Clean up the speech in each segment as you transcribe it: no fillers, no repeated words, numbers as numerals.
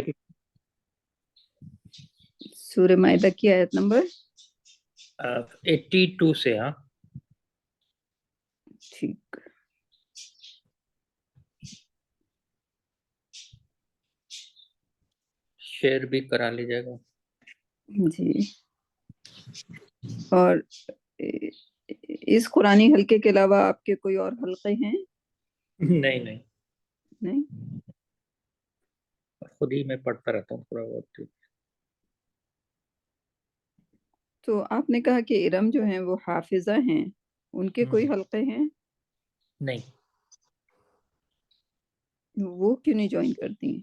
80 سورہ مائدہ کی آیت نمبر 82 سے. ہاں ٹھیک. شیئر بھی کرا لیجیے گا. جی. اور اس قرآنی حلقے کے علاوہ آپ کے کوئی اور حلقے ہیں؟ نہیں نہیں، نہیں. خود ہی میں پڑھتا رہتا ہوں تھوڑا بہت. تو آپ نے کہا کہ ارم جو ہیں وہ حافظہ ہیں، ان کے کوئی حلقے ہیں؟ نہیں، وہ کیوں نہیں جوائن کرتی ہیں؟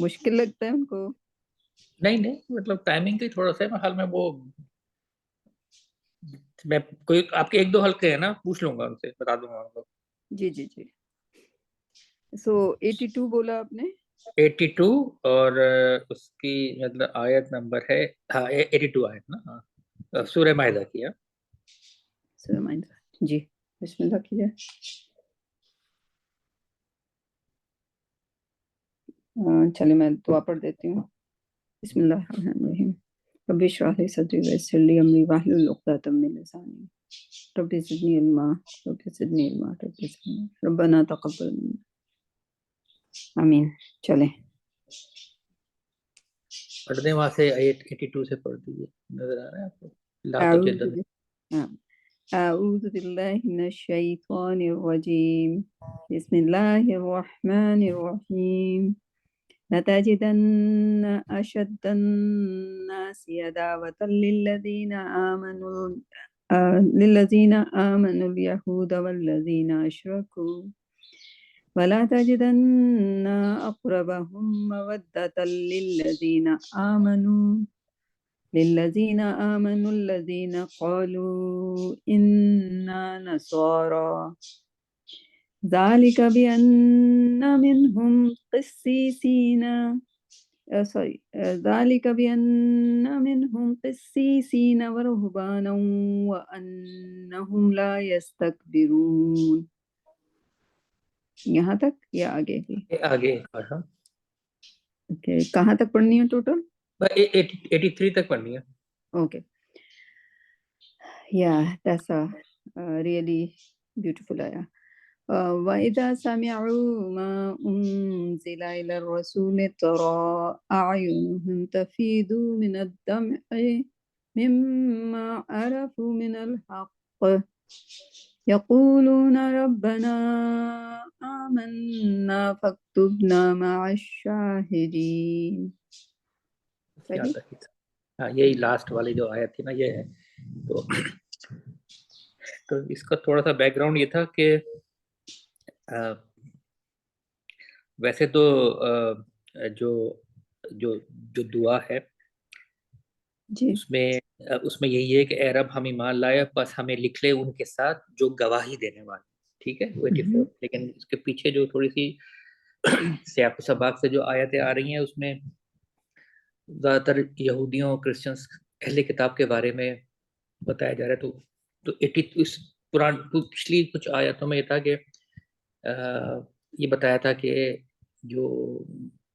مشکل لگتا ہے ان کو؟ نہیں نہیں، مطلب ٹائمنگ کی تھوڑا سا حال میں وہ میں کوئی آپ کے ایک دو حلقے ہیں نا، پوچھ لوں گا ان سے، بتا دوں گا ان کو. جی جی جی. سو 82 بولا آپ نے؟ 82 اور اس کی مطلب آیت نمبر ہے 82 آیت نا. ہاں سورہ مائدہ کی. سورہ مائدہ. جی بسم اللہ کیجیے. چلے میں دعا پڑھ دیتی ہوں. بسم اللہ الرحمن الرحیم. رب اشرح لي صدري ويسر لي امري واحلل عقدة من لساني رب زدني علما رب زدني علما رب زدني علما ربنا تقبل منا. آمین. چلیں پڑھ دیں وہاں سے 82 سے پڑھ دیجیے. نظر آ رہا ہے آپ کو؟ لا تجدن. اعوذ باللہ من الشیطان الرجیم. بسم اللہ الرحمن الرحیم. لتجدن أشد الناس عداوة للذين آمنوا اليهود والذين أشركوا ولا تجدن أقربهم مودة للذين آمنوا الذين قالوا إنا نصارى ذلك بأن منهم قسيسين ذلك بأن منهم قسيسين ورهبانا وأنهم لا يستكبرون. یہاں تک یا آگے بھی؟ آگے کہاں تک پڑھنی ہے ٹوٹل؟ 83 تک پڑھنی ہے. Okay. that's a really beautiful ayah. وَإِذَا سَمِعُوا مَا أُنزِلَ إِلَى الرَّسُولِ تَرَىٰ أَعْيُنَهُمْ تَفِيضُ مِنَ الدَّمْعِ مِمَّا عَرَفُوا مِنَ الْحَقِّ يَقُولُونَ رَبَّنَا آمَنَّا فَاكْتُبْنَا مَعَ الشَّاهِدِينَ. ہاں یہی لاسٹ والی جو آیت تھی نا یہ ہے. تو اس کا تھوڑا سا بیک گراؤنڈ یہ تھا کہ ویسے تو جو جو جو دعا ہے جی اس میں یہی ہے کہ اے رب ہم ایمان لائے بس ہمیں لکھ لے ان کے ساتھ جو گواہی دینے والے. ٹھیک ہے 84. لیکن اس کے پیچھے جو تھوڑی سی سیاق و سباق سے جو آیتیں آ رہی ہیں اس میں زیادہ تر یہودیوں کرسچنس اہل کتاب کے بارے میں بتایا جا رہا ہے. تو 80 پچھلی کچھ آیتوں میں یہ تھا کہ یہ بتایا تھا کہ جو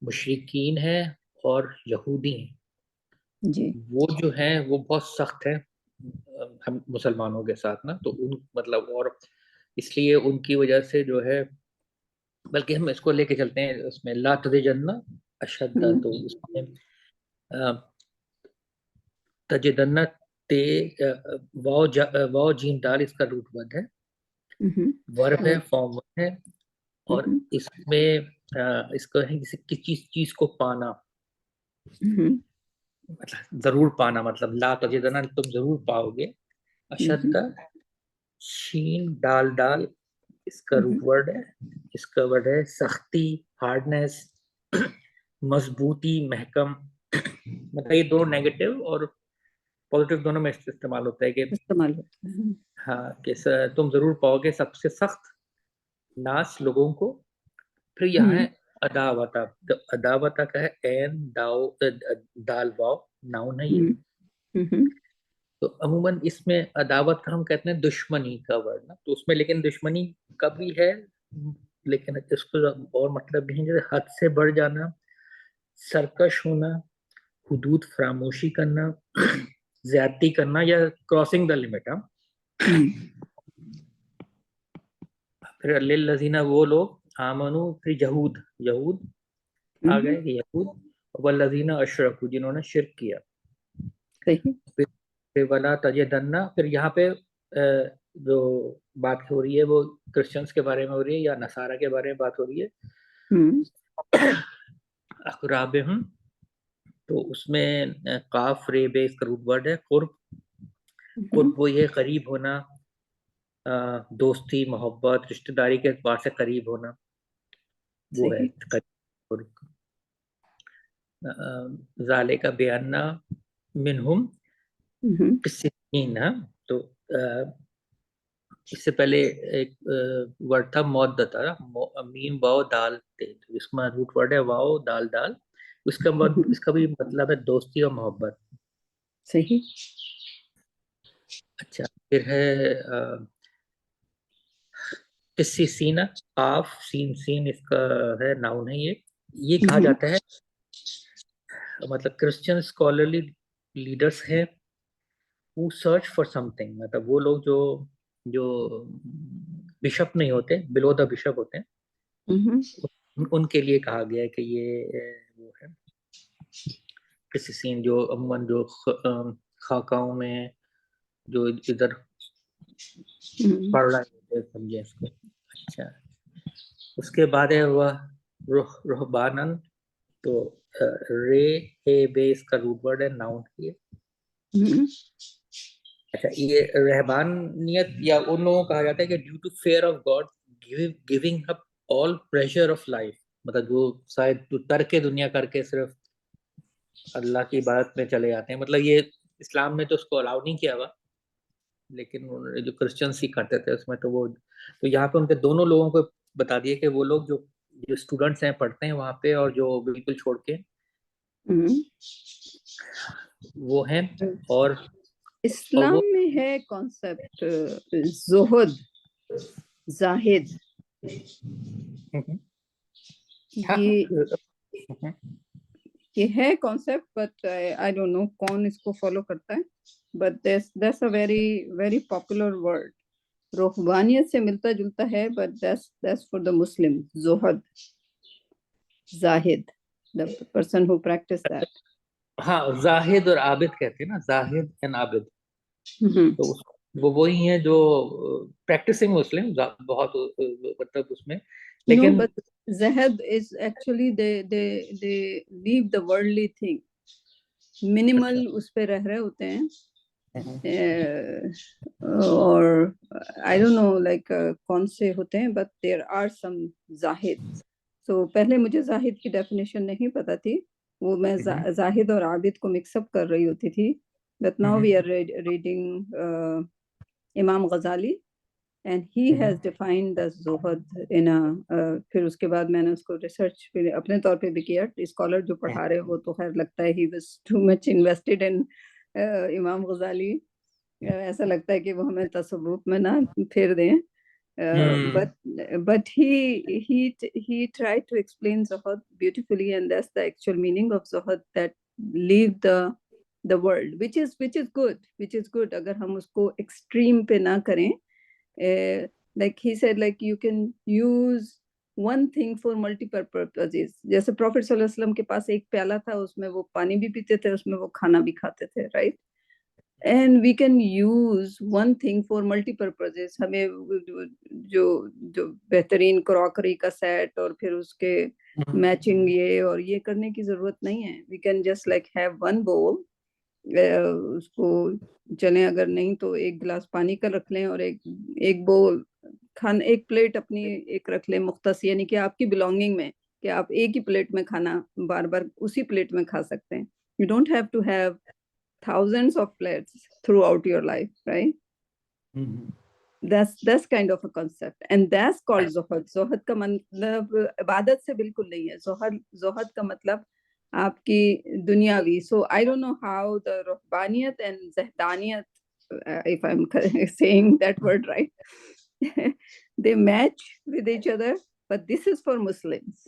مشرکین ہیں اور یہودی ہیں جی وہ جو ہیں وہ بہت سخت ہیں ہم مسلمانوں کے ساتھ نا. تو ان مطلب اور اس لیے ان کی وجہ سے جو ہے بلکہ ہم اس کو لے کے چلتے ہیں اس میں لا تجدن اشد. تو اس میں تجدن واو جیم دال اس کا روٹ ورڈ ہے، ورب ہے، فارم ورڈ ہے. اور اس میں اس کو ہے کسی چیز کو پانا، مطلب ضرور پانا، مطلب لا تجدن تم ضرور پاؤ گے. اشد شین ڈال ڈال اس کا روٹ ورڈ ہے. اس کا ورڈ ہے سختی، ہارڈنس، مضبوطی، محکم. مطلب یہ دونوں نیگیٹو اور پازیٹیو دونوں میں استعمال ہوتا ہے کہ استعمال ہوتا ہے. ہاں کہ تم ضرور پاؤ گے سب سے سخت ناس لوگوں کو. پھر یہاں ہے عداوتا. عداوتا کا ہے این دال واو ناؤن ہے یہ. تو عموماً اس میں عداوت کا ہم کہتے ہیں دشمنی کا ورڈ نا، تو اس میں لیکن دشمنی کا بھی ہے، لیکن اس کو اور مطلب بھی ہے جیسے حد سے بڑھ جانا، سرکش ہونا، حدود فراموشی کرنا، زیادتی کرنا یا کراسنگ دا لمٹ. پھر للذین وہ لوگ آمنو، پھر یہود آ گئے، یہود والذین اشرکوا جنہوں نے شرک کیا. پھر ولا تجدن، پھر یہاں پہ جو بات ہو رہی ہے وہ کرسچنس کے بارے میں ہو رہی ہے یا نصارہ کے بارے میں بات ہو رہی ہے. اقرابہم، تو اس میں قاف رے بے اس کا روٹ ورڈ ہے قرب وہ یہ قریب ہونا، دوستی محبت رشتہ داری کے اعتبار سے قریب ہونا، وہ ہے قریب. ذالک بیاننا منہم قسطین. تو اس سے پہلے ایک ورڈ تھا مودتا، میم واو دال تے، اس کا روٹ ورڈ ہے واو دال دال، اس کا بھی مطلب ہے دوستی اور محبت. صحیح. اچھا پھر ہے قسی سینہ، قاف سین سین اس کا ہے ناؤن ہے. یہ کہا جاتا ہے مطلب کرسچن اسکالرلی لیڈرز ہیں who search for something، مطلب وہ لوگ جو بشپ نہیں ہوتے، بلو دا بشپ ہوتے ہیں، ان کے لیے کہا گیا ہے کہ یہ وہ ہے کسی سین جو عموماً جو خاکاؤں میں جو ادھر پڑھ رہے ہوتے سمجھے اس کو. اچھا اس کے بعد ہے وہ رہبانن، تو رے ہے بے اس کا روٹ ورڈ ہے ناؤن کی. اچھا یہ رہبانیت یا ان لوگوں کو کہا جاتا ہے کہ due to fear of God giving up all pressure of life, مطلب جو شاید ترک دنیا کر کے صرف اللہ کی عبادت میں چلے جاتے ہیں. مطلب یہ اسلام میں تو اس کو الاؤ نہیں کیا ہوا، لیکن جو کرسچنس ہی کرتے تھے اس میں تو یہاں پہ ان کے دونوں لوگوں کو بتا دیے کہ وہ لوگ جو اسٹوڈنٹس ہیں پڑھتے ہیں وہاں پہ اور جو بالکل چھوڑ کے وہ ہیں. اور اسلام میں ہے کانسیپٹ زہد زاہد، یہ ہے concept but I don't know کون اس کو فالو کرتا ہے. But that's a very very popular word. روحانیت سے ملتا جلتا ہے but that's for the Muslim. زہد زاہد، the person who practice that. ہاں زاہد اور عابد کہتے ہیں نا، زاہد اینڈ عابد، تو وہ وہی ہیں جو پریکٹسنگ مسلم بہت مطلب اس میں. لیکن no, but Zuhd is actually they leave the worldly thing. minimal اس پہ رہ رہے ہوتے ہیں اور I don't know like کون سے ہوتے ہیں but there are some زاہد. تو پہلے مجھے زاہد کی ڈیفینیشن نہیں پتا تھی، وہ میں زاہد اور عابد کو مکس اپ کر رہی ہوتی تھی. but now we are reading امام غزالی and he has defined the Zuhd in a پھر اس کے بعد میں نے اس کو ریسرچ اپنے طور پہ بھی کیا. اسکالر جو پڑھا رہے وہ تو خیر لگتا ہے he was too much invested in امام غزالی، ایسا لگتا ہے کہ وہ ہمیں تصوف میں نہ پھیر دیں. but he tried to explain Zuhud beautifully, and that's the actual meaning of Zuhud, that leave the world, which is good اگر ہم اس کو extreme پہ نہ کریں. like he said like you can use one thing for multiple purposes. جیسے Prophet صلی اللہ علیہ وسلم کے پاس ایک پیالہ تھا، اس میں وہ پانی بھی پیتے تھے، اس میں وہ کھانا بھی کھاتے تھے، right? and we can use one thing for multi purposes. ہمیں جو بہترین کراکری کا سیٹ اور پھر اس کے میچنگ یہ اور یہ کرنے کی ضرورت نہیں ہے. we can just like have one bowl، اس کو چلیں اگر نہیں تو ایک گلاس پانی کا رکھ لیں اور ایک بول کھانا، ایک پلیٹ اپنی ایک رکھ لیں مختص، یعنی کہ آپ کی بلونگنگ میں کہ آپ ایک ہی پلیٹ میں کھانا بار بار اسی پلیٹ میں کھا سکتے ہیں. you don't have to have thousands of plates throughout your life, right? That's kind of a concept, and that's called zuhud. zuhud کا مطلب عبادت سے بالکل نہیں ہے. zuhud کا مطلب آپ کی دنیاوی. so I don't know how the ruhbaniyat and zahdaniyat if I'm saying that word right. They match with each other, but this is for Muslims.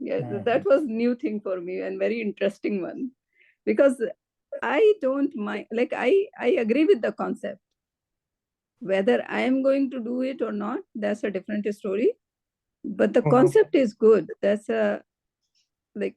Yeah, that was new thing for me and very interesting one, because I don't mind, like I agree with the concept. Whether I am going to do it or not, that's a different story. But the concept is good. That's a like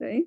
right?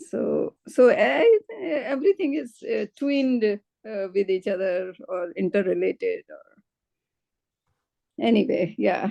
So everything is twinned with each other or interrelated. Or anyway, yeah,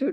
to.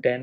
10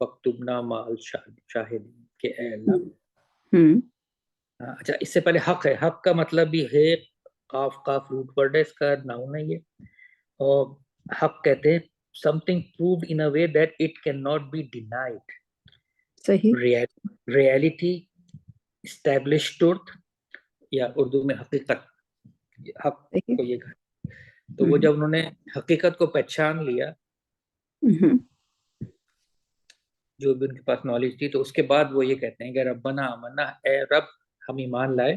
فاکتبنا مع الشاہدین کہ اے اللہ. اچھا اس سے پہلے حق ہے. حق کا مطلب بھی ہے قاف روٹ ورڈ ہے, اس کا ناؤن ہے یہ. اور حق کہتے ہیں something proved in a way that it cannot be denied. صحیح. reality, established truth, یا اردو میں حقیقت. حق کو یہ کہا. تو وہ جب انہوں نے حقیقت کو پہچان لیا جو بھی ان کے پاس نالج تھی, تو اس کے بعد وہ یہ کہتے ہیں کہ ربنا آمنا, اے رب ہم ایمان لائے.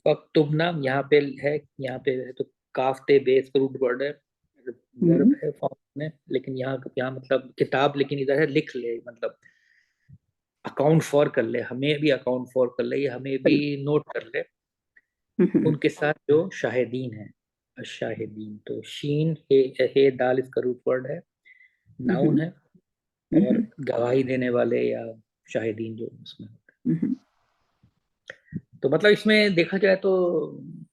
فاکتبنا یہاں پہ ہے تو کافتے بیس کا روٹ ورڈ ہے, ورب ہے فارم میں, لیکن یہاں مطلب کتاب, لیکن ادھر ہے لکھ لے, مطلب اکاؤنٹ فور کر لے, ہمیں بھی اکاؤنٹ فور کر لے, یا ہمیں بھی نوٹ کر لے ان کے ساتھ جو شاہدین ہیں. الشاہدین تو شین ہے دال اس کا روٹ ورڈ ہے, ناؤن ہے, اور گواہی دینے والے یا شاہدین جو اس میں ہوتے ہیں. تو مطلب اس میں دیکھا جائے تو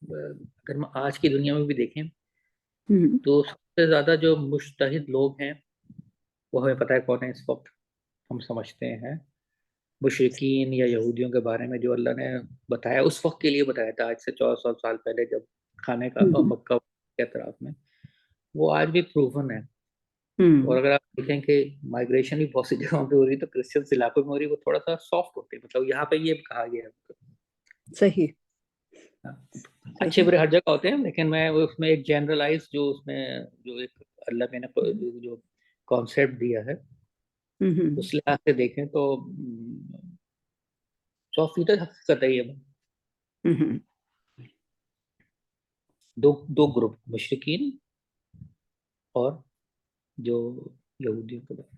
اگر ہم آج کی دنیا میں بھی دیکھیں تو سب سے زیادہ جو مجتہد لوگ ہیں وہ ہمیں پتہ ہے کون ہے اس وقت. ہم سمجھتے ہیں مشرکین یا یہودیوں کے بارے میں جو اللہ نے بتایا اس وقت کے لیے بتایا تھا, آج سے 1400 سال پہلے جب کھانے کا مکہ کے اطراف میں, وہ آج بھی پروون ہے. اور اگر آپ دیکھیں کہ مائگریشن بھی بہت سی جگہوں پہ ہو رہی ہے, تو کرسچنس علاقوں میں ہو رہی ہے, وہ تھوڑا سا سافٹ ہوتے ہیں. مطلب یہاں پہ یہ کہا گیا ہے صحیح, اچھے برے ہر جگہ ہوتے ہیں, لیکن میں اس میں ایک جنرلائز جو اس میں جو ایک اللہ میں نے جو کانسیپٹ دیا ہے اس لحاظ سے دیکھیں تو 100% حقیقت ہے یہ. دو گروپ, مشرکین اور جو یہودیوں کے بارے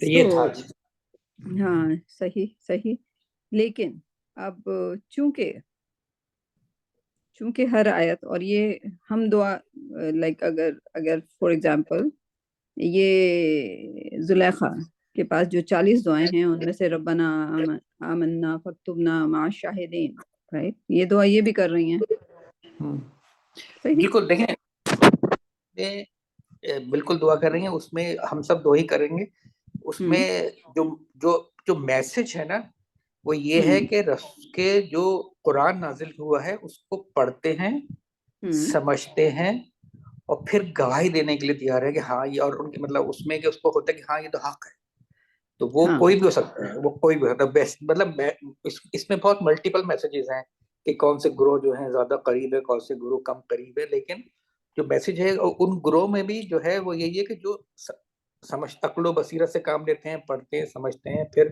تو یہ تھا. ہاں صحیح. لیکن اب چونکہ ہر آیت, اور یہ ہم دعا لائک اگر فار ایگزامپل یہ زلیخا کے پاس جو 40 دعائیں ہیں ان میں سے ربنا آمنا فاکتبنا مع الشاہدین, رائٹ, یہ دعا یہ بھی کر رہی ہیں. بالکل دیکھیں بالکل دعا کر رہی ہیں, اس میں ہم سب دعا ہی کریں گے. اس میں جو میسج ہے نا وہ یہ ہے کہ جو قرآن نازل ہوا ہے اس کو پڑھتے ہیں, سمجھتے ہیں, اور پھر گواہی دینے کے لیے تیار ہے کہ ہاں یہ, اور ان کے مطلب اس میں کہ اس کو ہوتا ہے کہ ہاں یہ تو حق ہے. تو وہ کوئی بھی ہو سکتا ہے, وہ کوئی بھی ہو سکتا ہے. مطلب اس میں بہت ملٹیپل میسیجز ہیں کہ کون سے گروہ جو ہیں زیادہ قریب ہے, کون سے گروہ کم قریب ہے, لیکن جو میسج ہے ان گروہ میں بھی جو ہے وہ یہی ہے کہ جو عقل و بصیرت سے کام لیتے ہیں, پڑھتے ہیں, سمجھتے ہیں, پھر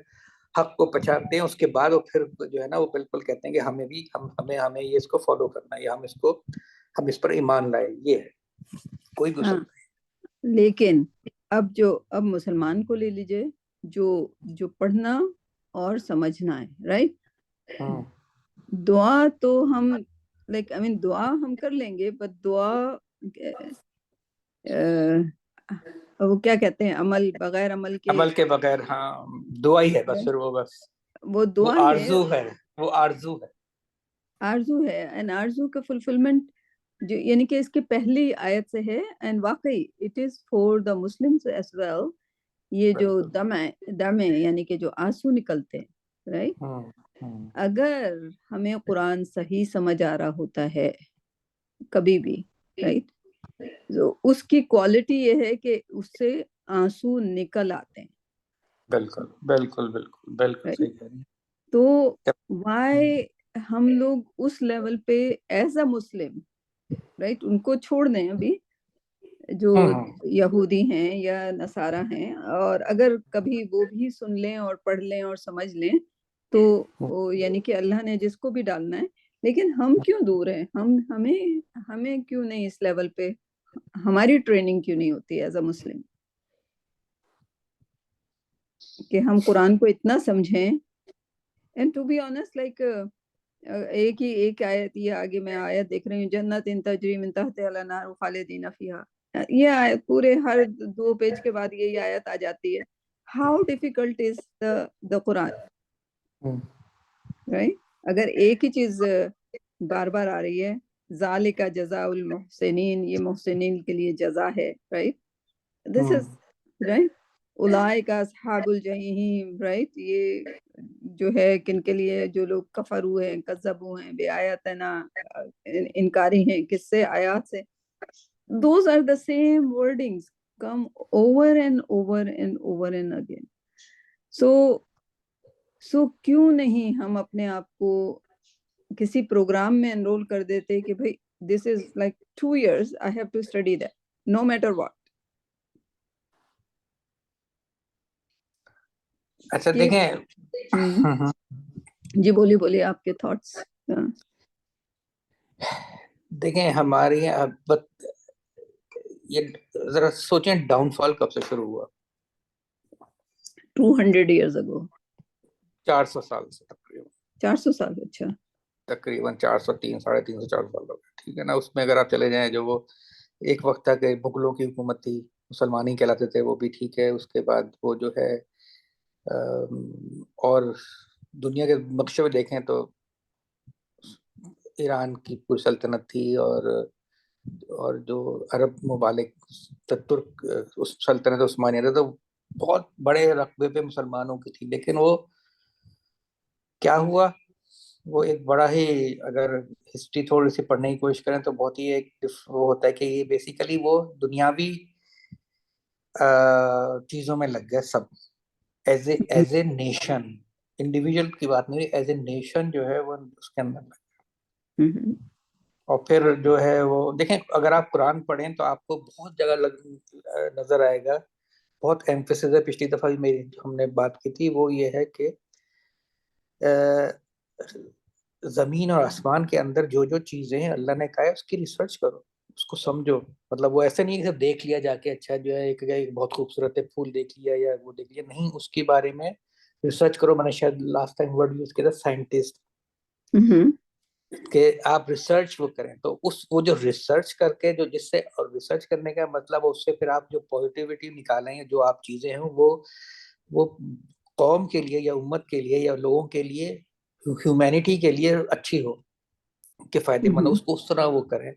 حق کو پہچانتے ہیں, اس کے بعد وہ پھر جو ہے نا وہ بالکل کہتے ہیں کہ ہمیں بھی ہمیں یہ اس کو فالو کرنا ہے, یا ہم اس پر ایمان لائے. یہ ہے, کوئی بھی ہو سکتا ہے. لیکن اب مسلمان کو لے لیجئے جو پڑھنا اور سمجھنا ہے, رائٹ. دعا تو ہم لائک دعا ہم کر لیں گے, بٹ دعا وہ کیا کہتے ہیں, بغیر عمل کے بغیر, ہاں دعا ہی ہے بس. پھر وہ دعا آرزو ہے, وہ آرزو ہے اینڈ آرزو کا فلفلمنٹ جو یعنی کہ اس کے پہلی آیت سے ہے. اینڈ واقعی it is for the Muslims as well. یہ جو دم ہے یعنی کہ جو آنسو نکلتے ہیں, رائٹ. اگر ہمیں قرآن صحیح سمجھ آ رہا ہوتا ہے کبھی بھی, رائٹ, تو اس کی کوالٹی یہ ہے کہ اس سے آنسو نکل آتے ہیں. بالکل صحیح کہہ رہی ہیں. تو وائی ہم لوگ اس لیول پہ ایز اے مسلم, رائٹ, ان کو چھوڑ دیں ابھی جو یہودی ہیں یا نصارہ ہیں, اور اگر کبھی وہ بھی سن لیں اور پڑھ لیں اور سمجھ لیں تو یعنی کہ اللہ نے جس کو بھی ڈالنا ہے. لیکن ہم کیوں دور ہیں, ہمیں کیوں نہیں اس لیول پہ, ہماری ٹریننگ کیوں نہیں ہوتی ایز اے مسلم کہ ہم قرآن کو اتنا سمجھیں. And to be honest like ایک آیت, یہ آگے میں آیت دیکھ رہی ہوں, جنت تجری من تحتہا الانہار خالدین فیہا. یہ آیت پورے ہر 2 پیج کے بعد یہی آیت آ جاتی ہے. How difficult is the Quran, right. اگر ایک ہی چیز بار بار آ رہی ہے, ذالک جزاء المحسنین, یہ محسنین کے لیے جزا ہے, رائٹ. this is right. اولئک اصحاب الجحیم, right. یہ جو ہے کن کے لیے, جو لوگ کفرو ہیں, کذبو ہیں بے آیاتنا, انکاری ہیں کس سے, آیات سے. those are the same wordings come over and over and over and again. so کیوں نہیں ہم اپنے آپ کو کسی پروگرام میں انرول کر دیتے کہ بھائی this is like 2 years I have to study that no matter what. اچھا دیکھیں, جی بولیے آپ کے تھاٹس. دیکھیں ہمارے یہاں یہ ذرا سوچیں ڈاؤن فال کب سے شروع ہوا. 200 years ago. 400 سال سے تقریباً. 400 سال. اچھا. تقریباً 400 300 400 سال ہو گئے, ٹھیک ہے نا. اس میں اگر آپ چلے جائیں, جو وہ ایک وقت تک مغلوں کی حکومت تھی, مسلمان ہی کہلاتے تھے, وہ بھی ٹھیک ہے. اس کے بعد وہ جو ہے اور دنیا کے نقشے میں دیکھیں تو ایران کی پوری سلطنت تھی, اور جو عرب ممالک ترک اس سلطنت عثمانیہ تھا, تو بہت بڑے رقبے پہ مسلمانوں کی تھی. لیکن وہ کیا ہوا, وہ ایک بڑا ہی, اگر ہسٹری تھوڑی سی پڑھنے کی کوشش کریں تو بہت ہی ایک وہ ہوتا ہے کہ یہ بیسیکلی وہ دنیاوی چیزوں میں لگ گئے سب, ایز اے نیشن. انڈیویجول کی بات نہیں, ایز اے نیشن جو ہے وہ اس کے اندر لگ گیا. اور پھر جو ہے وہ دیکھیں, اگر آپ قرآن پڑھیں تو آپ کو بہت جگہ نظر آئے گا, بہت ایمفیسس ہے. پچھلی دفعہ بھی ہم نے بات کی تھی, وہ یہ ہے کہ زمین اور آسمان کے اندر جو جو چیزیں ہیں اللہ نے کہا ہے اس کی ریسرچ کرو, اس کو سمجھو. مطلب وہ ایسا نہیں ہے کہ دیکھ لیا جا کے, اچھا جو ہے ایک بہت خوبصورت ہے پھول دیکھ لیا یا وہ دیکھ لیا, نہیں, اس کے بارے میں ریسرچ کرو. میں نے شاید لاسٹ ٹائم ورڈ یوز کیا تھا سائنٹسٹ, کہ آپ ریسرچ وہ کریں. تو وہ جو ریسرچ کر کے جو جس سے, اور ریسرچ کرنے کا مطلب اس سے پھر آپ جو پازیٹیوٹی نکالیں, جو آپ چیزیں ہیں وہ قوم کے لیے یا امت کے لیے یا لوگوں کے لیے, ہیومینٹی کے لیے اچھی ہو, کہ فائدے مند ہو, اس کو اس طرح وہ کریں.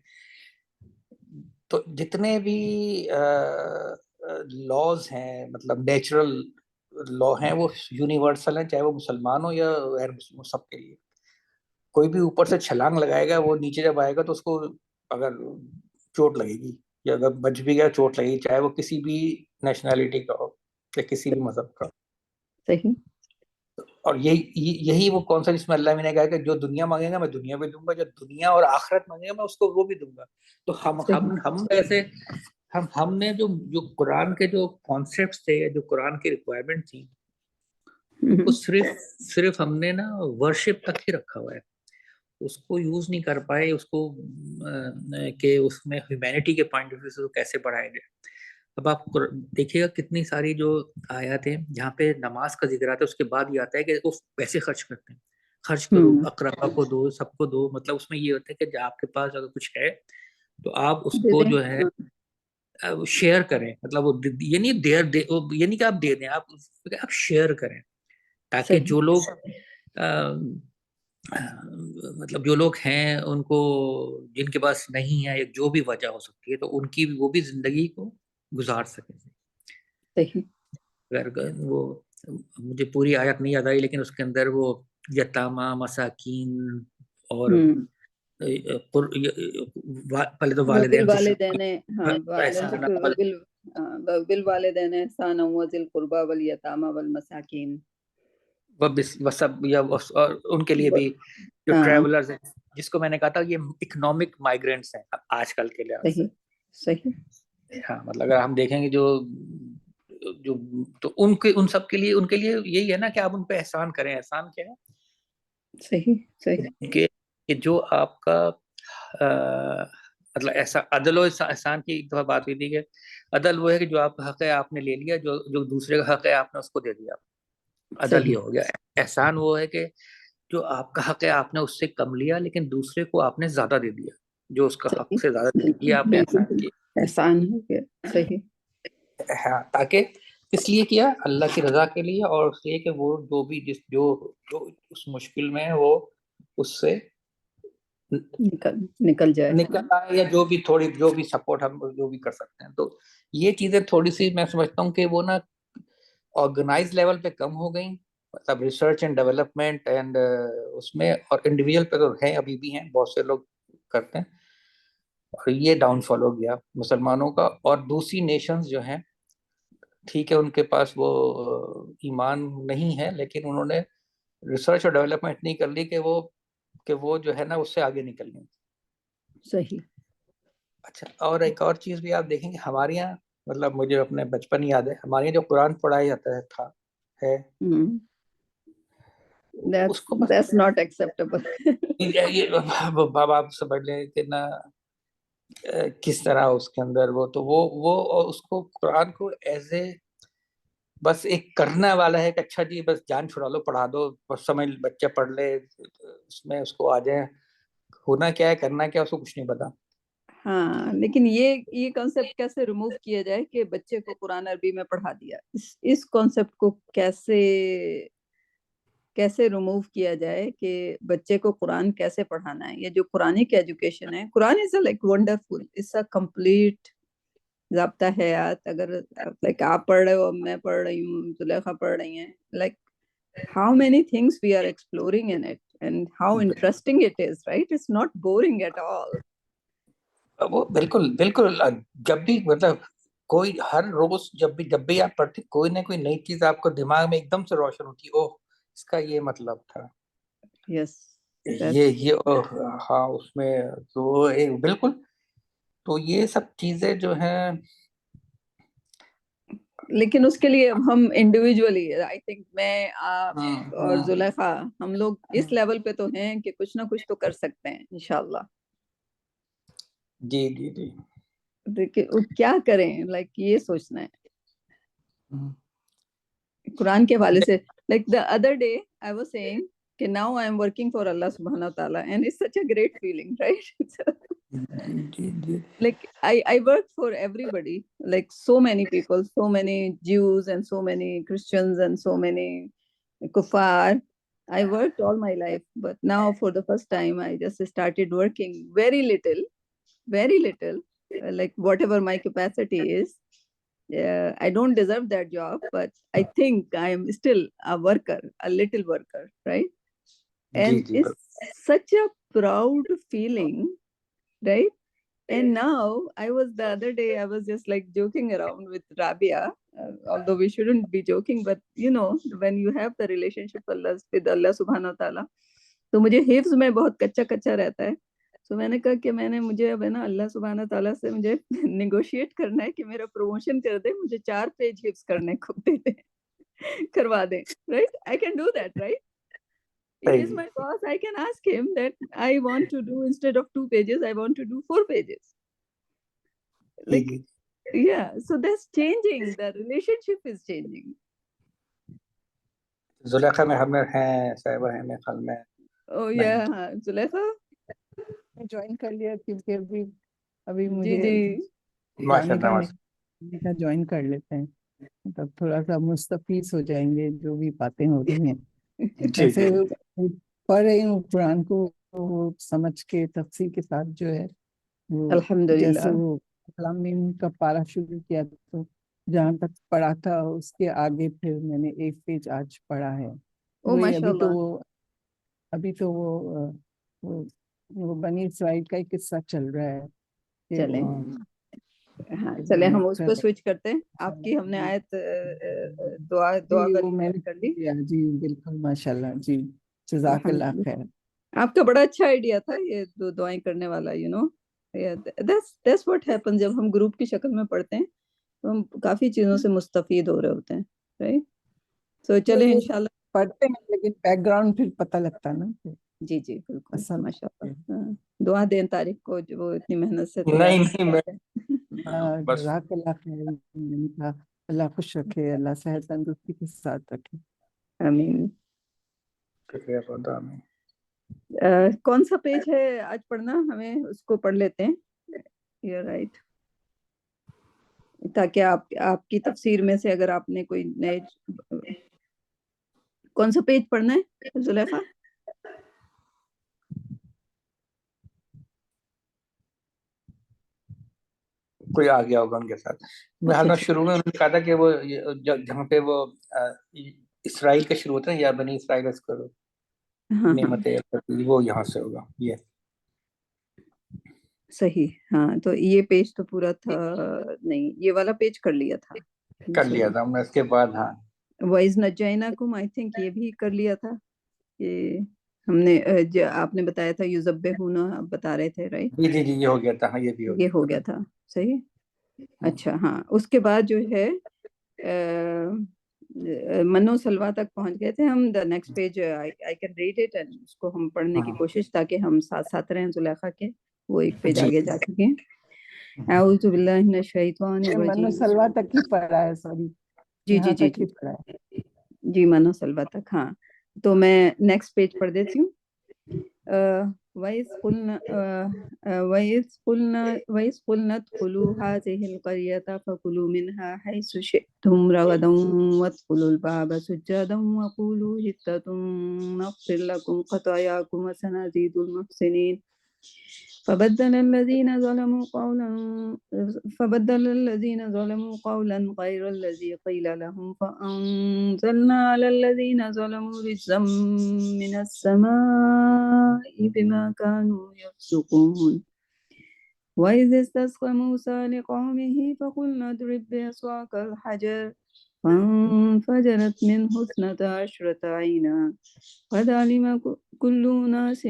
تو جتنے بھی لاز ہیں, مطلب نیچرل لا ہیں, وہ یونیورسل ہیں, چاہے وہ مسلمان ہو یا غیر مسلم, سب کے لیے. کوئی بھی اوپر سے چھلانگ لگائے گا, وہ نیچے جب آئے گا تو اس کو اگر چوٹ لگے گی, یا اگر بچ بھی گیا چوٹ لگے گی, چاہے وہ کسی بھی نیشنلٹی کا ہو یا کسی بھی مذہب کا. صحیح. اور یہی وہ کون سا جس میں اللہ نے کہا کہ جو دنیا مانگے گا میں دنیا بھی دوں گا, جو دنیا اور آخرت مانگے گا میں اس کو وہ بھی دوں گا. تو ہم ایسے ہم نے جو قرآن کے جو کانسیپٹس تھے, جو قرآن کی ریکوائرمنٹ تھی, ان کو صرف ہم نے نا ورشپ تک ہی رکھا ہوا ہے. اس کو یوز نہیں کر پائے, اس کو کہ اس میں ہیومینٹی کے پوائنٹ آف ویو سے کیسے بڑھائیں گے. اب آپ دیکھیے گا کتنی ساری جو آیات ہیں جہاں پہ نماز کا ذکر آتا ہے, اس کے بعد یہ آتا ہے کہ وہ پیسے خرچ کرتے ہیں, خرچ کرو, اقربا کو دو, سب کو دو. مطلب اس میں یہ ہوتا ہے کہ آپ کے پاس اگر کچھ ہے تو آپ اس کو جو ہے شیئر کریں. مطلب وہ یہ نہیں کہ آپ دے دیں, آپ شیئر کریں, تاکہ جو لوگ مطلب جو لوگ ہیں ان کو, جن کے پاس نہیں ہے, جو بھی وجہ ہو سکتی ہے, تو ان کی وہ بھی زندگی کو گزار سکیں. وہ مجھے پوری آیت نہیں یاد آئی, لیکن اس کے اندر وہ یتامہ, مساکین, اور پہلے تو والدین بالوالدین احسانا وذی القربی والیتامى والمساکین, اور ان کے لیے بھی جو ٹریولرز ہیں, جس کو میں نے کہا تھا یہ اکنامک مائیگرینٹس ہیں آج کل کے لحاظ سے. صحیح. ہاں, مطلب اگر ہم دیکھیں گے جو تو ان سب کے لیے, ان کے لیے یہی ہے نا کہ آپ ان پہ احسان کریں. احسان کیا ہے؟ صحیح. کہ جو آپ کا مطلب ایسا عدل و احسان کی ایک دفعہ بات ہوئی تھی کہ عدل وہ ہے کہ جو آپ کا حق ہے آپ نے لے لیا, جو دوسرے کا حق ہے آپ نے اس کو دے دیا, عدل یہ ہو گیا. احسان وہ ہے کہ جو آپ کا حق ہے آپ نے اس سے کم لیا, لیکن دوسرے کو آپ نے زیادہ دے دیا, جو اس کا حق سے زیادہ دے دیا آپ نے احسان کیا. احسان ہو گیا. صحیح. ہاں, تاکہ اس لیے کیا, اللہ کی رضا کے لیے, اور اس لیے کہ وہ جو بھی جو اس مشکل میں ہے وہ اس سے نکل جائے. نکل آئے، یا جو بھی تھوڑی جو بھی سپورٹ ہم جو بھی کر سکتے ہیں. تو یہ چیزیں تھوڑی سی میں سمجھتا ہوں کہ وہ نا آرگنائز لیول پہ کم ہو گئیں، مطلب ریسرچ اینڈ ڈیولپمنٹ اینڈ اس میں، اور انڈیویجول پہ تو ہیں، ابھی بھی ہیں، بہت سے لوگ کرتے ہیں، اور یہ ڈاؤن فال ہو گیا مسلمانوں کا. اور دوسری نیشنز جو ہیں، ٹھیک ہے ان کے پاس وہ ایمان نہیں ہے، لیکن انہوں نے ریسرچ اور ڈیولپمنٹ اتنی کر لی کہ وہ جو ہے نا اس سے آگے نکل گئے. صحیح. اچھا، اور ایک اور چیز بھی آپ دیکھیں گے ہمارے یہاں، مطلب مجھے اپنے بچپن یاد ہے، ہمارے یہاں جو قرآن پڑھایا جاتا ہے اس کو بس That's not acceptable. بابا آپ سمجھ لیں کہ نا کس طرح اس کے اندر وہ اس کو قرآن کو ایز اے بس ایک کرنا والا ہے کہ اچھا جی بس جان چھڑا لو، پڑھا دو، بس سمجھ بچہ پڑھ لے، اس میں اس کو آ جائے، ہونا کیا ہے کرنا کیا اس کو کچھ نہیں پتا. ہاں، لیکن یہ کانسیپٹ کیسے ریموو کیا جائے کہ بچے کو قرآن عربی میں پڑھا دیا، اس کانسیپٹ کو کیسے ریموو کیا جائے کہ بچے کو قرآن کیسے پڑھانا ہے. یہ جو قرآنک ایجوکیشن ہے، Quran is like wonderful, it's a complete ضابطہ حیات. اگر لائک آپ پڑھ رہے ہو، میں پڑھ رہی ہوں، زلیخا پڑھ رہی ہیں، like how many things we are exploring in it and how interesting it is, right? It's not boring at all. وہ بالکل بالکل، جب بھی مطلب کوئی ہر روز جب بھی آپ پڑھتے، کوئی نہ کوئی نئی چیز آپ کو دماغ میں ایک دم سے روشن ہوتی، اوہ اس کا یہ مطلب تھا، Yes, یہ ہاں اس میں تو بالکل. تو یہ سب چیزیں جو ہیں، لیکن اس کے لیے ہم انڈیویجولی، آئی تھنک میں، آپ اور زلیخا، ہم لوگ اس لیول پہ تو ہیں کہ کچھ نہ کچھ تو کر سکتے ہیں انشاءاللہ. جی جی جی. دیکھیں کیا کریں، لائک یہ سوچنا ہے قرآن کے حوالے سے. Like the other day I was saying کہ now I am working for اللہ سبحانہ وتعالیٰ and it's such a great feeling, right? Like I work for everybody, like so many people, so many Jews and so many Christians and so many kuffar. I worked all my life, but now for the first time I just started working very little, like whatever my capacity is. I don't deserve that job, but I think I am still a worker, a little worker, right? And it's such a proud feeling, right? And now I was, the other day I was just like joking around with Rabia, although we shouldn't be joking, but you know, when you have the relationship with Allah subhanahu wa ta'ala, تو مجھے حفظ میں بہت کچا کچا رہتا ہے. تو میں نے کہا کہ مجھے اب ہے نا اللہ سبحانہ تعالیٰ سے مجھے نیگوشیٹ کرنا ہے کہ میرا پروموشن کر دے، مجھے 4 پیج حفظ کرنے کو دے دے، کروا دیں. Right, I can do that, right? If he's my boss, I can ask him that I want to do, instead of 2 pages, I want to do 4 pages. Like, yeah, so that's changing. The relationship is changing. Zulaikha میں ہمیں ہیں صاحبہ ہیں میں خل میں. Oh yeah, Zulaikha join کر لیا کیونکہ ابھی جی مجھے جی کا جوائن کر لیتے ہیں، تب تھوڑا سا مستفیض ہو جائیں گے جو بھی باتیں ہو رہی ہیں. ایسے پڑھ رہی ہوں قرآن کو سمجھ کے تفصیل کے ساتھ، جو ہے وہ جیسے وہ کلام کا پارا شروع کیا تو جہاں تک پڑھا تھا اس کے آگے پھر میں نے 1 پیج آج پڑھا ہے. ابھی تو وہ بنی اسرائیل کا ہی قصہ چل رہا ہے. چلیں ہم اس پہ سوئچ کرتے ہیں. آپ کی ہم نے آیت دعا کر لی. جی بالکل، ماشاء اللہ. جی جزاک اللہ خیر. آپ کا بڑا اچھا آئیڈیا تھا یہ 2 دعائیں کرنے والا. You know that's what happens جب ہم گروپ کی شکل میں پڑھتے ہیں تو ہم کافی چیزوں سے مستفید ہو رہے ہوتے ہیں، رائٹ؟ تو چلیں انشاءاللہ پڑھتے ہیں لیکن بیک گراؤنڈ پھر پتہ لگتا ہے نا. جی جی بالکل، ماشاء اللہ. دعا دیں طارق کو جو وہ اتنی محنت سے جزاک اللہ خیر. اللہ خوش رکھے، اللہ صحت تندرستی کے ساتھ رکھے. آمین. کون سا پیج ہے آج پڑھنا ہمیں؟ اس کو پڑھ لیتے ہیں. یو رائٹ، تاکہ آپ کی تفسیر میں سے اگر آپ نے کوئی نئے، کون سا پیج پڑھنا ہے زلیخا؟ کوئی آ گیا ہوگا ان کے ساتھ. بہرحال میں شروع میں انہوں نے کہا تھا کہ وہ جہاں پہ وہ اسرائیل کا شروع ہوتا ہے یا بنی اسرائیل کرو نعمت وہ یہاں سے ہوگا. یہ صحیح. ہاں تو یہ پیج تو پورا تھا نہیں, یہ والا پیج کر لیا تھا ہم نے اس کے بعد. ہاں وَإِذْ نَجَّيْنَاكُمْ آئی تھنک یہ بھی کر لیا تھا کہ ہم نے آپ نے بتایا تھا یذبحون, آپ بتا رہے تھے رائٹ. جی یہ ہو گیا تھا. ہاں یہ ہو گیا تھا صحیح. اچھا ہاں اس کے بعد جو ہے منو سلوا تک پہنچ گئے تھے ہم. The next page I can read it and اس کو ہم پڑھنے کی کوشش تاکہ ہم ساتھ ساتھ رہیں زلیخا کے. وہ ایک پیج آگے جا چکے ہیں. اعوذ باللہ من الشیطان منو الرجیم. سلوا تک ہی پڑھا ہے, سوری جی یہاں تک ہی پڑھا ہے. جی منو سلوا تک. ہاں تو میں نیکسٹ پیج پڑھ دیتی ہوں. وَإِذْ قُلْنَا ادْخُلُوا هَٰذِهِ الْقَرْيَةَ فَكُلُوا مِنْهَا حَيْثُ شِئْتُمْ رَغَدًا وَادْخُلُوا الْبَابَ سُجَّدًا وَقُولُوا حِطَّةٌ نَغْفِرْ لَكُمْ خَطَايَاكُمْ وَسَنَزِيدُ الْمُحْسِنِينَ. فبدل الذين ظلموا قولا غير الذي قيل لهم فأنزلنا على الذين ظلموا رجزا من السماء بما كانوا يفسقون. وإذ استسقى موسى لقومه فقلنا اضرب بعصاك الحجر فانفجرت منه 12 عينا قد علم كل أناس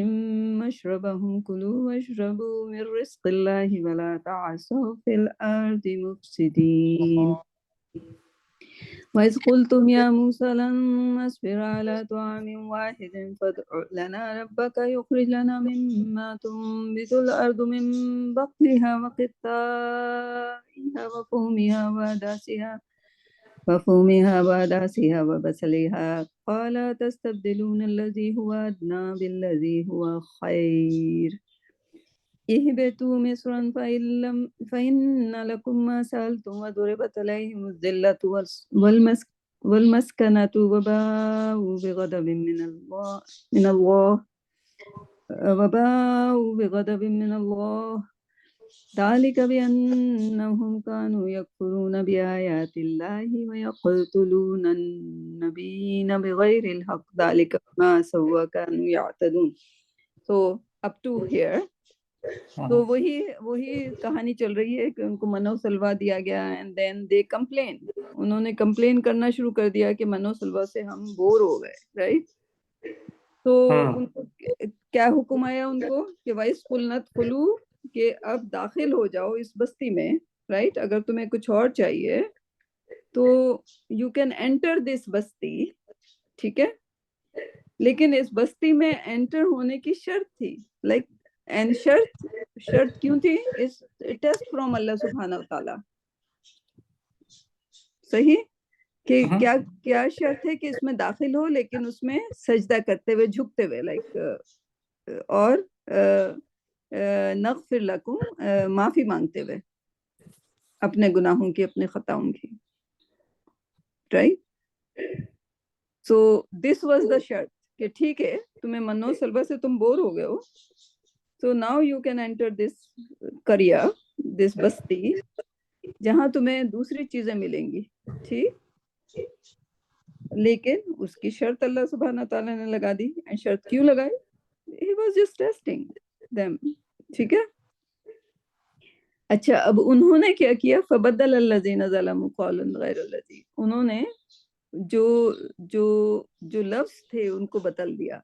مشربهم كلوا واشربوا من رزق الله ولا تعثوا في الأرض مفسدين. وإذ قلتم يا موسى لن نصبر على طعام واحد فادع لنا ربك يخرج لنا مما تنبت الأرض من بقلها وقثائها وفومها وعدسها وبصلها قال تستبدلون الذي هو أدنى بالذي هو خير اهبطوا مصرا فإن لكم ما سألتم وضربت عليهم الذلة والمسكنة وباءوا بغضب من الله ذلك بأنهم كانوا يكفرون بآيات الله ويقتلون النبيين بغير الحق ذلك ما سوى كانوا يعتدون. So up to here تو وہی کہانی چل رہی ہے کہ ان کو منو سلوا دیا گیا اینڈ دین دے کمپلین. انہوں نے کمپلین کرنا شروع کر دیا کہ منو سلوا سے ہم بور ہو گئے, رائٹ. تو ان کو کیا حکم آیا ان کو کہ وَإِذْ قُلْنَا ادْخُلُوا, کہ اب داخل ہو جاؤ اس بستی میں, رائٹ. اگر تمہیں کچھ اور چاہیے تو یو کین انٹر دس بستی, ٹھیک ہے. لیکن اس بستی میں انٹر ہونے کی شرط تھی, لائک اینڈ شرط کیوں تھی؟ اس ٹیسٹ فرام اللہ سبحانہ و تعالی. صحیح کہ کیا شرط ہے کہ اس میں داخل ہو لیکن اس میں سجدہ کرتے ہوئے, جھکتے ہوئے, لائک اور نغفر لکم, معافی مانگتے ہوئے اپنے گناہوں کی, اپنے خطاؤں کی, right. So this was the شرط کہ ٹھیک ہے تمہیں منو سلوا سے تم بور ہو گئے ہو, so now you can enter this قریہ, this بستی جہاں تمہیں دوسری چیزیں ملیں گی, ٹھیک. لیکن اس کی شرط اللہ سبحانہ تعالیٰ نے لگا دی. شرط کیوں لگائی؟ he was just testing them, ٹھیک ہے. اچھا اب انہوں نے کیا کیا؟ فبدل الذین ظلموا قولا غیر الذی, انہوں نے جو لفظ تھے ان کو بدل دیا.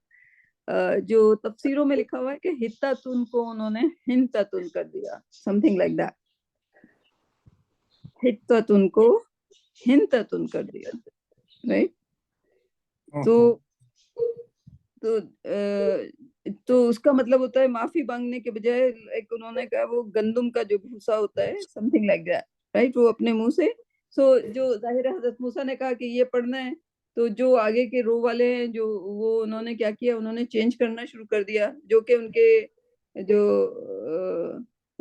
جو تفسیروں میں لکھا ہوا ہے کہ حتتن کو انہوں نے ہنتتن کر دیا, سم تھنگ لائک دیٹ. حتتن کو ہنتتن کر دیا, رائٹ. تو اس کا مطلب ہوتا ہے معافی مانگنے کے بجائے ایک انہوں نے کہا وہ گندم کا جو بھوسا ہوتا ہے, some thing like that, right, وہ اپنے منہ سے. سو جو ظاہر ہے حضرت موسیٰ نے کہا کہ یہ پڑھنا ہے, تو جو آگے کے رو والے ہیں جو وہ انہوں نے کیا کیا, انہوں نے چینج کرنا شروع کر دیا, جو کہ ان کے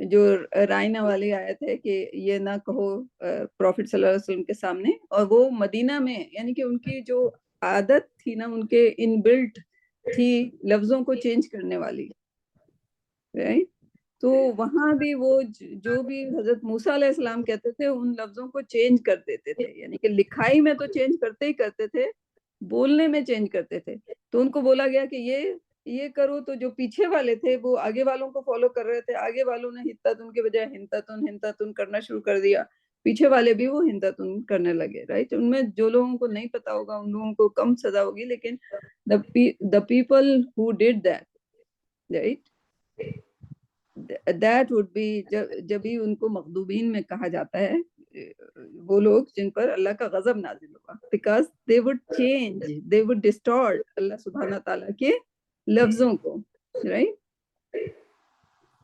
جو رائنا والے آئے تھے کہ یہ نہ کہو پروفٹ صلی اللہ علیہ وسلم کے سامنے. اور وہ مدینہ میں, یعنی کہ ان کی جو عادت تھی نا, ان کے ان بلٹ تھی لفظوں کو چینج کرنے والی, رائٹ. تو وہاں بھی وہ جو بھی حضرت موسیٰ علیہ السلام کہتے تھے ان لفظوں کو چینج کر دیتے تھے، یعنی کہ لکھائی میں تو چینج کرتے ہی کرتے تھے، بولنے میں چینج کرتے تھے. تو ان کو بولا گیا کہ یہ کرو، تو جو پیچھے والے تھے وہ آگے والوں کو فالو کر رہے تھے، آگے والوں نے ہتتن کے بجائے ہنتتن کرنا شروع کر دیا، پیچھے والے بھی وہ ہنتتن کرنے لگے. رائٹ، ان میں جو لوگوں کو نہیں پتا ہوگا ان لوگوں کو کم سزا ہوگی، لیکن the people who did that, right, that would be جب بھی ان کو مغضوبین میں کہا جاتا ہے، وہ لوگ جن پر اللہ کا غضب نازل ہوا، because they would change, they would distort اللہ سبحانہ تعالیٰ کے لفظوں کو. right.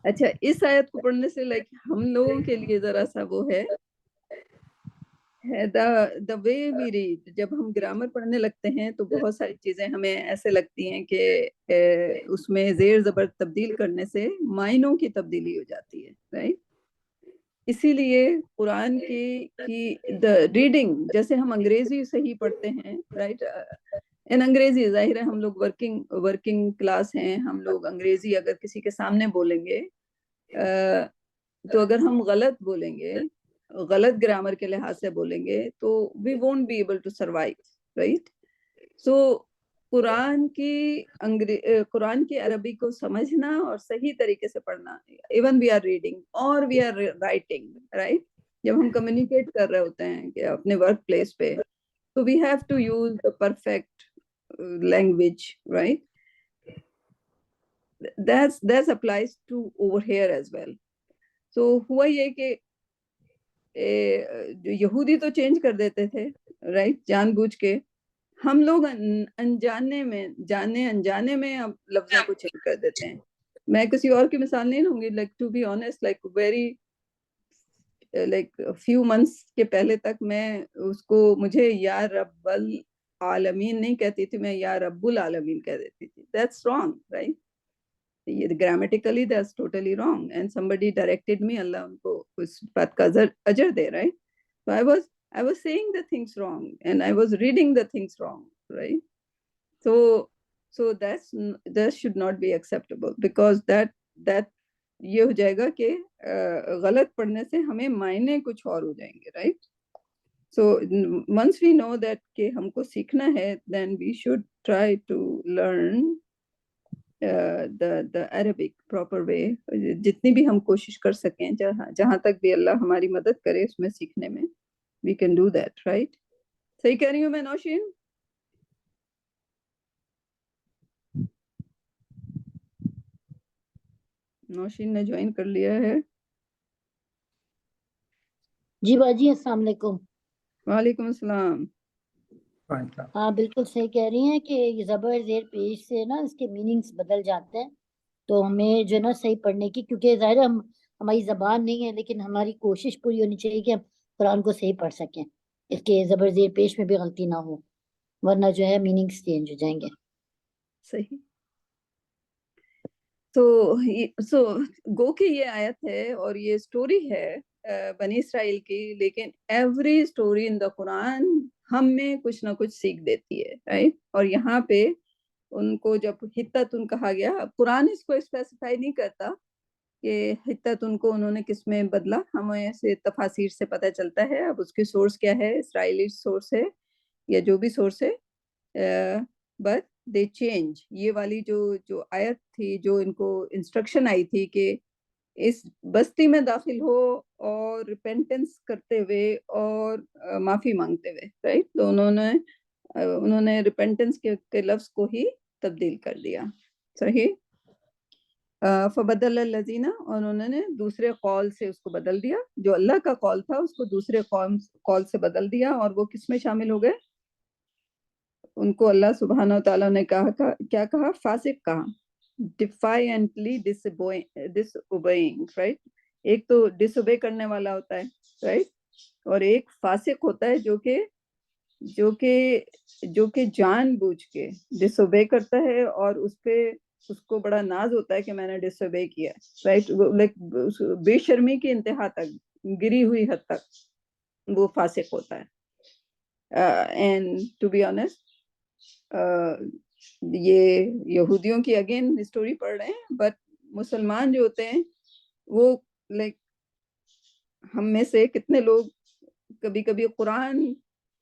اچھا، اس آیت کو پڑھنے سے لائک ہم لوگوں کے لیے ذرا سا وہ ہے the way we read. جب ہم گرامر پڑھنے لگتے ہیں تو بہت ساری چیزیں ہمیں ایسے لگتی ہیں کہ اس میں زیر زبر تبدیل کرنے سے معنوں کی تبدیلی ہو جاتی ہے. رائٹ، اسی لیے قرآن کی ریڈنگ، جیسے ہم انگریزی سے ہی پڑھتے ہیں. رائٹ، انگریزی ظاہر ہے ہم لوگ ورکنگ کلاس ہیں، ہم لوگ انگریزی اگر کسی کے سامنے بولیں گے تو اگر ہم غلط بولیں گے، غلط گرامر کے لحاظ سے بولیں گے تو we won't be able to survive. right. so قرآن کی عربی کو سمجھنا اور صحیح طریقے سے پڑھنا، even we are reading or we are writing, right. جب ہم کمیونیکیٹ کر رہے ہوتے ہیں کہ اپنے ورک پلیس پہ، تو we have to use the perfect language, right. that applies to over here as well. so ہوا یہ کہ یہودی تو چینج کر دیتے تھے، رائٹ، جان بوجھ کے. ہم لوگ انجانے میں اب لفظوں کو چینج کر دیتے ہیں. میں کسی اور کی مثال نہیں لوں گی، like to be honest, like very like few months کے پہلے تک میں اس کو، مجھے یا رب العالمین نہیں کہتی تھی، میں یا رب العالمین کہہ دیتی تھی. That's wrong, right. grammatically that's totally wrong, and somebody directed me, Allah unko us baat ka ajr de. Right, so I was saying the things wrong and I was reading the things wrong, right. so that should not be acceptable, because that یہ ہو جائے گا کہ غلط پڑھنے سے ہمیں معنی کچھ اور ہو جائیں گے. right. so once we know that کہ ہم کو سیکھنا ہے, then we should try to learn the Arabic proper way. جتنی بھی ہم کوشش کر سکیں، جہاں تک بھی اللہ ہماری مدد کرے اس میں سیکھنے میں, we can do that. right. صحیح کہہ رہی ہوں میں نوشین؟ نوشین نے جوائن کر لیا ہے. جی باجی السلام علیکم. وعلیکم السلام. ہاں بالکل صحیح کہہ رہی ہیں کہ یہ زبر زیر پیش سے نا اس کے میننگز بدل جاتے ہیں، تو ہمیں جو ہے نا صحیح پڑھنے کی، کیونکہ ظاہر ہماری زبان نہیں ہے، لیکن ہماری کوشش پوری ہونی چاہیے کہ ہم قرآن کو صحیح پڑھ سکیں، اس کے زبر زیر پیش میں بھی غلطی نہ ہو، ورنہ جو ہے میننگز چینج ہو جائیں گے. صحیح. سو گو کہ یہ آیت ہے اور یہ سٹوری ہے بنی اسرائیل کی، لیکن ایوری سٹوری ان دا قرآن ہم میں کچھ نہ کچھ سیکھ دیتی ہے. رائٹ. اور یہاں پہ ان کو جب ہتتن کہا گیا، قرآن اس کو اسپیسیفائی نہیں کرتا کہ ہتتن کو انہوں نے کس میں بدلا، ہمیں سے تفاسیر سے پتہ چلتا ہے. اب اس کی سورس کیا ہے، اسرائیلی سورس ہے یا جو بھی سورس ہے، بٹ دے چینج. یہ والی جو آیت تھی، جو ان کو انسٹرکشن آئی تھی کہ اس بستی میں داخل ہو اور ریپینٹنس کرتے ہوئے اور معافی مانگتے ہوئے. رائٹ. تو انہوں نے ریپینٹنس کے لفظ کو ہی تبدیل کر دیا. صحیح. فبدل الذین، اور انہوں نے دوسرے قول سے اس کو بدل دیا، جو اللہ کا قول تھا اس کو دوسرے قول سے بدل دیا. اور وہ کس میں شامل ہو گئے؟ ان کو اللہ سبحانہ وتعالیٰ نے کہا، کیا کہا؟ فاسق کہا. defiantly disobeying. right. ایک تو ڈس اوبے کرنے والا ہوتا ہے، رائٹ، اور ایک فاسق ہوتا ہے جو کہ جان بوجھ کے ڈس اوبے کرتا ہے، اور اس کو بڑا ناز ہوتا ہے کہ میں نے ڈس اوبے کیا. رائٹ. لائک بے شرمی کی انتہا تک، گری ہوئی حد تک وہ فاسق ہوتا ہے. اینڈ ٹو بی آنیسٹ، یہ یہودیوں کی اگین اسٹوری پڑھ رہے ہیں، بٹ مسلمان جو ہوتے ہیں وہ لائک ہم میں سے کتنے لوگ کبھی کبھی قرآن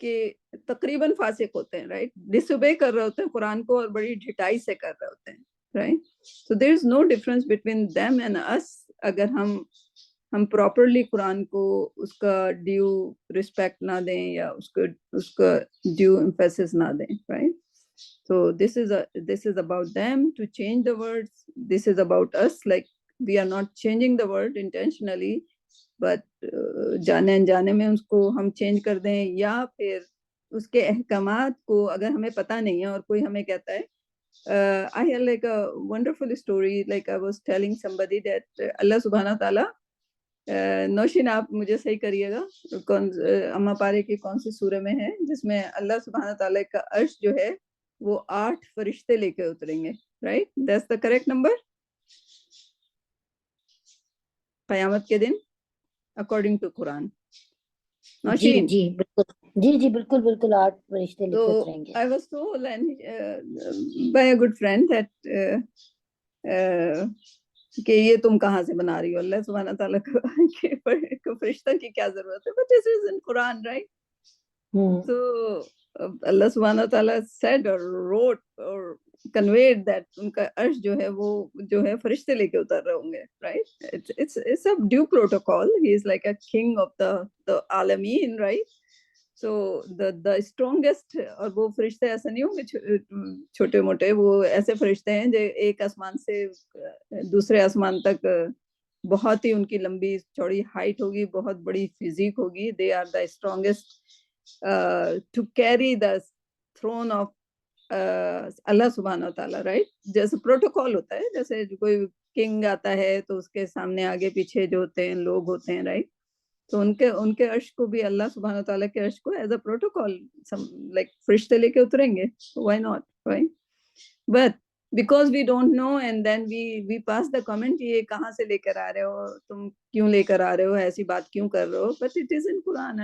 کے تقریباً فاسق ہوتے ہیں، رائٹ، ڈس اوبے کر رہے ہوتے ہیں قرآن کو اور بڑی ڈھٹائی سے کر رہے ہوتے ہیں، right. So there is no difference between them and us. اگر ہم پراپرلی قرآن کو اس کا ڈیو رسپیکٹ نہ دیں یا اس کا ڈیو ایمفیسس نہ دیں، right. So this is about them to change the words. This is about us, like we are not changing the word intentionally, but جانے انجانے میں اس کو ہم چینج کر دیں، یا پھر اس کے احکامات کو اگر ہمیں پتہ نہیں ہے اور کوئی ہمیں کہتا ہے I had like a wonderful story, like I was telling somebody that اللہ سبحانہ تعالیٰ نوشین آپ مجھے صحیح کریے گا، اما پارے کی کون سی سورہ میں ہے جس میں اللہ سبحانہ تعالیٰ کا عرش جو ہے وہ 8 فرشتے لے کے اتریں گے، right? That's the correct number قیامت کے دن اکارڈنگ ٹو قرآن. نوشین جی بالکل، جی بالکل بالکل 8 فرشتے لے کے تو اتریں گے. I was told by a good friend that کہ یہ تم کہاں سے بنا رہی ہو، اللہ سبحانہ تعالیٰ کو فرشتہ کی کیا ضرورت ہے؟ But this is in Quran, right? So اللہ سبحانہ تعالیٰ said or wrote or conveyed that ان کا عرش جو ہے وہ جو ہے فرشتے لے کے اتر رہے ہوں گے، right? It's a due protocol. He is like a king of the عالمین, right? So the strongest، اور وہ فرشتے ایسے نہیں ہوں گے چھوٹے موٹے، وہ ایسے فرشتے ہیں جو ایک آسمان سے دوسرے آسمان تک بہت ہی ان کی لمبی چوڑی ہائٹ ہوگی، بہت بڑی فزیک ہوگی. They are the strongest to carry the throne of اللہ سبحانہ تعالیٰ، رائٹ. جیسے پروٹوکول ہوتا ہے، جیسے کوئی کنگ آتا ہے تو اس کے سامنے آگے پیچھے جو ہوتے ہیں لوگ ہوتے ہیں، رائٹ. تو ان کے عرش کو بھی اللہ سبحانہ تعالیٰ کے عرش کو ایز اے پروٹوکول لائک فرشتے لے کے اتریں گے. Why not, right. But because we don't know and then we pass the comment, یہ کہاں سے لے کر آ رہے ہو تم، کیوں لے کر آ رہے ہو، ایسی بات کیوں کر رہے ہو. But it is in Quran.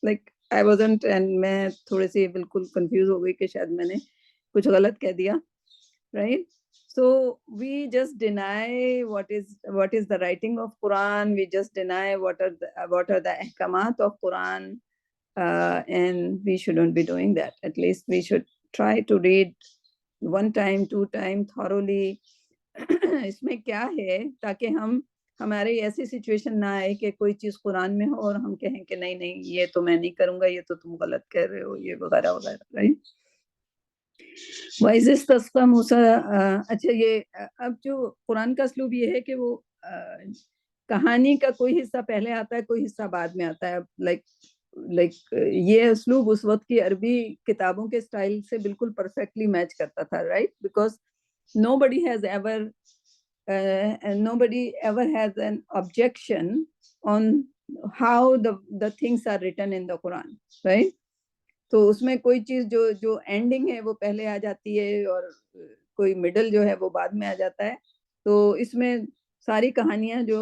Like I wasn't، and میں تھوڑے سی بالکل کنفیوز ہو گئی کہ شاید میں نے کچھ غلط کہہ دیا، right. So we just deny what is the writing of Quran. We just deny what are the ahkamat of Quran, and we shouldn't be doing that. At least we should try to read 1 time 2 time thoroughly. اس میں کیا ہے تاکہ ہمارے ایسی situation نہ آئے کہ کوئی چیز قرآن میں ہو اور ہم کہیں کہ نہیں یہ تو میں نہیں کروں گا، یہ تو تم غلط کہہ رہے ہو، یہ وغیرہ وغیرہ، رائٹ. وَإِذِ اسْتَسْقَىٰ مُوسَىٰ. اچھا، یہ اب جو قرآن کا اسلوب یہ ہے کہ وہ کہانی کا کوئی حصہ پہلے آتا ہے، کوئی حصہ بعد میں آتا ہے. لائک یہ اسلوب اس وقت کی عربی کتابوں کے اسٹائل سے بالکل پرفیکٹلی میچ کرتا تھا، right. Because nobody ever has an objection on how the things are written in the Quran, right. تو اس میں کوئی چیز جو اینڈنگ ہے وہ پہلے آ جاتی ہے اور کوئی مڈل جو ہے وہ بعد میں آ جاتا ہے. تو اس میں ساری کہانیاں جو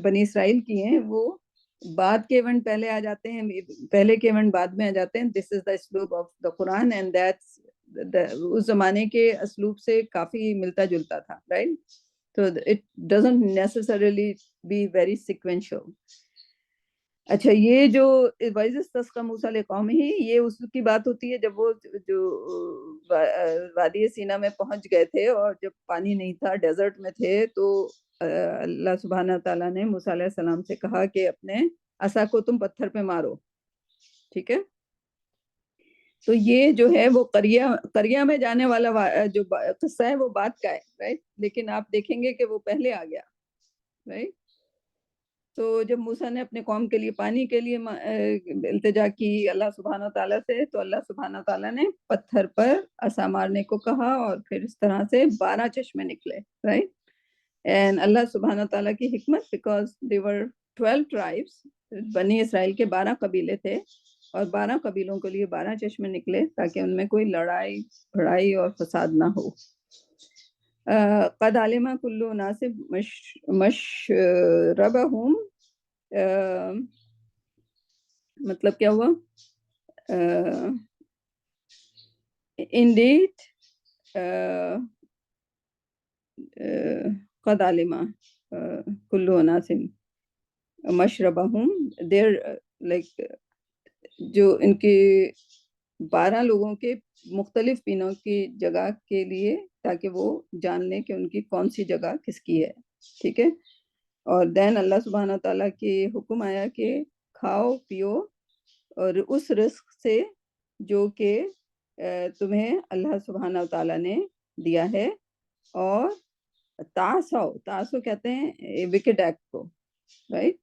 بنی اسرائیل کی ہیں وہ بعد کے ایونٹ پہلے آ جاتے ہیں، پہلے کے ایونٹ بعد میں آ جاتے ہیں. دس از دا اسلوب of the Quran and that's اس زمانے کے اسلوب سے کافی ملتا جلتا تھا، رائٹ. تو it doesn't necessarily be very sequential. اچھا، یہ جو وَإِذِ اسْتَسْقَىٰ مُوسَىٰ لِقَوْمِهِ، یہ اس کی بات ہوتی ہے جب وہ جو وادی سینا میں پہنچ گئے تھے اور جب پانی نہیں تھا، ڈیزرٹ میں تھے، تو اللہ سبحانہ تعالیٰ نے موسیٰ علیہ السلام سے کہا کہ اپنے عصا کو تم پتھر پہ مارو، ٹھیک ہے. تو یہ جو ہے وہ قریہ میں جانے والا جو قصہ ہے وہ بعد کا ہے، رائٹ. لیکن آپ دیکھیں گے کہ وہ پہلے آ گیا، رائٹ. تو جب موسیٰ نے اپنے قوم کے لیے پانی کے لیے التجا کی اللہ سبحانہ تعالیٰ سے، تو اللہ سبحانہ تعالیٰ نے پتھر پر عصا مارنے کو کہا اور پھر اس طرح سے 12 چشمے نکلے، رائٹ. اینڈ اللہ سبحانہ تعالیٰ کی حکمت، بیکاز they were 12 tribes، بنی اسرائیل کے 12 قبیلے تھے اور 12 قبیلوں کے لیے 12 چشمے نکلے تاکہ ان میں کوئی لڑائی بھڑائی اور فساد نہ ہو. قد علم کل اناس مشربہم، مطلب کیا ہوا؟ indeed قد علم کلو اناسن مشربہم، دیر لائک جو ان کے 12 لوگوں کے مختلف پینوں کی جگہ کے لیے، تاکہ وہ جان لیں کہ ان کی کون سی جگہ کس کی ہے، ٹھیک ہے. اور دین اللہ سبحانہ تعالیٰ کی حکم آیا کہ کھاؤ پیو اور اس رزق سے جو کہ تمہیں اللہ سبحانہ تعالیٰ نے دیا ہے. اور تاسو کہتے ہیں وکٹ ایکٹ کو، رائٹ.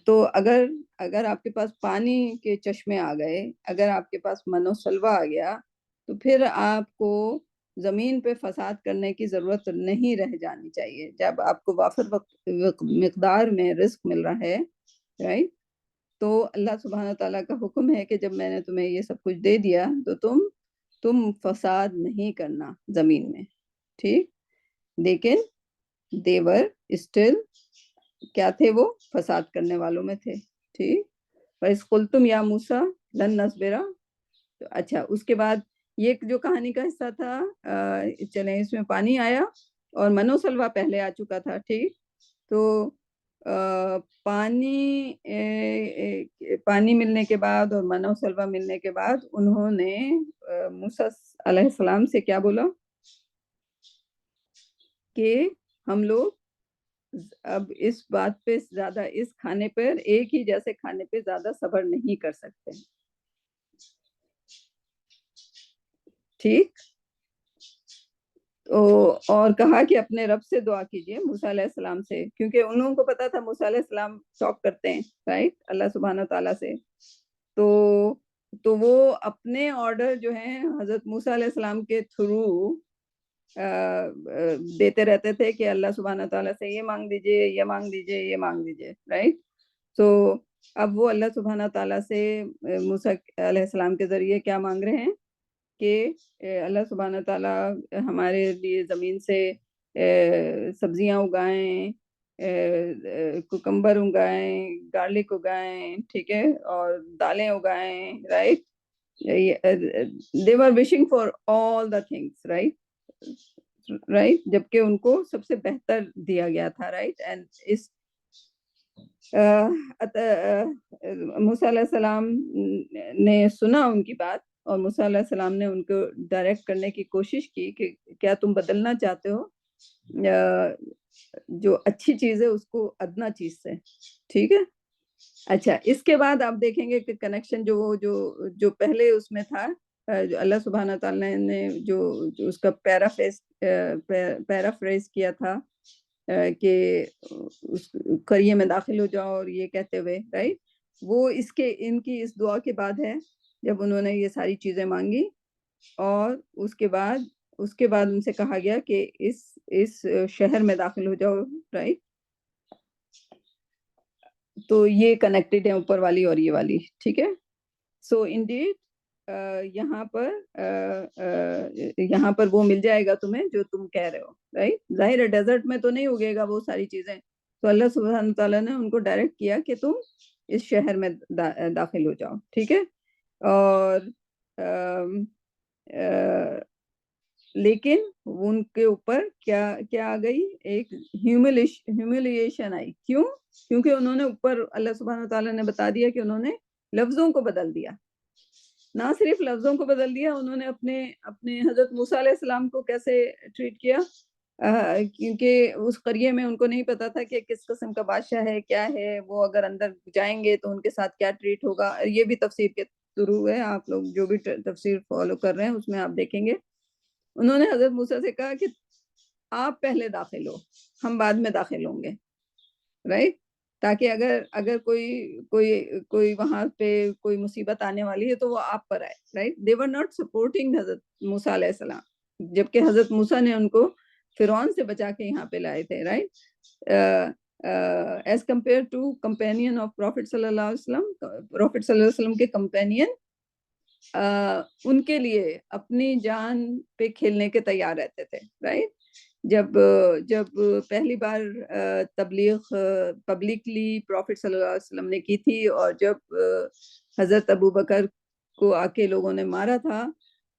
تو اگر آپ کے پاس پانی کے چشمے آ گئے، اگر آپ کے پاس من و سلوہ آ گیا، تو پھر آپ کو زمین پہ فساد کرنے کی ضرورت نہیں رہ جانی چاہیے. جب آپ کو وافر مقدار میں رزق مل رہا ہے، رائٹ، تو اللہ سبحانہ تعالیٰ کا حکم ہے کہ جب میں نے تمہیں یہ سب کچھ دے دیا تو تم فساد نہیں کرنا زمین میں، ٹھیک. لیکن دیور اسٹل کیا تھے؟ وہ فساد کرنے والوں میں تھے، ٹھیک. فَإِذْ قُلْتُمْ يَا مُوسَىٰ لَن نَّصْبِرَ. تو اچھا، اس کے بعد یہ جو کہانی کا حصہ تھا، چلیں اس میں پانی آیا اور من و سلوہ پہلے آ چکا تھا، ٹھیک. تو پانی ملنے کے بعد اور من و سلوہ ملنے کے بعد انہوں نے موسیٰ علیہ السلام سے کیا بولا کہ ہم لوگ اب اس بات پہ زیادہ، اس کھانے پر، ایک ہی جیسے کھانے پہ زیادہ صبر نہیں کر سکتے، ٹھیک. اور کہا کہ اپنے رب سے دعا کیجئے، موسیٰ علیہ السلام سے، کیونکہ ان لوگوں کو پتا تھا موسیٰ علیہ السلام ٹاک کرتے ہیں، رائٹ، اللہ سبحانہ تعالیٰ سے. تو وہ اپنے آرڈر جو ہیں حضرت موسیٰ علیہ السلام کے تھرو دیتے رہتے تھے کہ اللہ سبحانہ تعالیٰ سے یہ مانگ دیجئے، یہ مانگ دیجئے، یہ مانگ دیجئے، رائٹ. تو اب وہ اللہ سبحانہ تعالیٰ سے موسیٰ علیہ السلام کے ذریعے کیا مانگ رہے ہیں کہ اللہ سبحانہ تعالیٰ ہمارے لیے زمین سے سبزیاں اگائیں، کوکمبر اگائیں، گارلک اگائیں، ٹھیک ہے، اور دالیں اگائیں، right. they were wishing for all the things, right, جبکہ ان کو سب سے بہتر دیا گیا تھا، رائٹ. اینڈ اس موسیٰ علیہ السلام نے سنا ان کی بات، اور موسیٰ علیہ السلام نے ان کو ڈائریکٹ کرنے کی کوشش کی کہ کیا تم بدلنا چاہتے ہو جو اچھی چیز ہے اس کو ادنا چیز سے، ٹھیک ہے. اچھا، اس کے بعد آپ دیکھیں گے کہ کنیکشن جو پہلے اس میں تھا، جو اللہ سبحانہ تعالیٰ نے جو اس کا پیرافریز کیا تھا کہ اس قریے میں داخل ہو جاؤ اور یہ کہتے ہوئے، رائٹ، وہ ان کی اس دعا کے بعد ہے جب انہوں نے یہ ساری چیزیں مانگی. اور اس کے بعد ان سے کہا گیا کہ اس شہر میں داخل ہو جاؤ، رائٹ. تو یہ کنیکٹڈ ہے اوپر والی اور یہ والی، ٹھیک ہے. سو انڈیڈ یہاں پر وہ مل جائے گا تمہیں جو تم کہہ رہے ہو، رائٹ. ظاہر ہے ڈیزرٹ میں تو نہیں اگے گا وہ ساری چیزیں، تو اللہ سبحانہ تعالیٰ نے ان کو ڈائریکٹ کیا کہ تم اس شہر میں داخل ہو جاؤ، ٹھیک ہے. اور لیکن ان کے اوپر کیا آ گئی؟ ایک ہیوملیشن آئی. کیونکہ انہوں نے اوپر اللہ سبحانہ تعالیٰ نے بتا دیا کہ انہوں نے لفظوں کو بدل دیا. نہ صرف لفظوں کو بدل دیا، انہوں نے اپنے حضرت موسیٰ علیہ السلام کو کیسے ٹریٹ کیا، کیونکہ اس قریے میں ان کو نہیں پتا تھا کہ کس قسم کا بادشاہ ہے، کیا ہے وہ، اگر اندر جائیں گے تو ان کے ساتھ کیا ٹریٹ ہوگا. یہ بھی تفسیر کے تھرو ہے، آپ لوگ جو بھی تفسیر فالو کر رہے ہیں اس میں آپ دیکھیں گے. انہوں نے حضرت موسیٰ سے کہا کہ آپ پہلے داخل ہو، ہم بعد میں داخل ہوں گے، رائٹ. تاکہ اگر کوئی وہاں پہ کوئی مصیبت آنے والی ہے تو وہ آپ پر آئے، right. they were not supporting حضرت موسیٰ علیہ السلام، جبکہ حضرت موسیٰ نے ان کو فرعون سے بچا کے یہاں پہ لائے تھے، right. As compare to companion of prophet صلی اللہ علیہ وسلم، پروفٹ صلی اللہ علیہ وسلم کے کمپینین ان کے لیے اپنی جان پہ کھیلنے کے تیار رہتے تھے، رائٹ. جب پہلی بار تبلیغ پبلکلی پروفٹ صلی اللہ علیہ وسلم نے کی تھی، اور جب حضرت ابو بکر کو آ کے لوگوں نے مارا تھا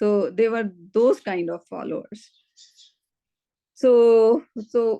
So they were those kind of followers. So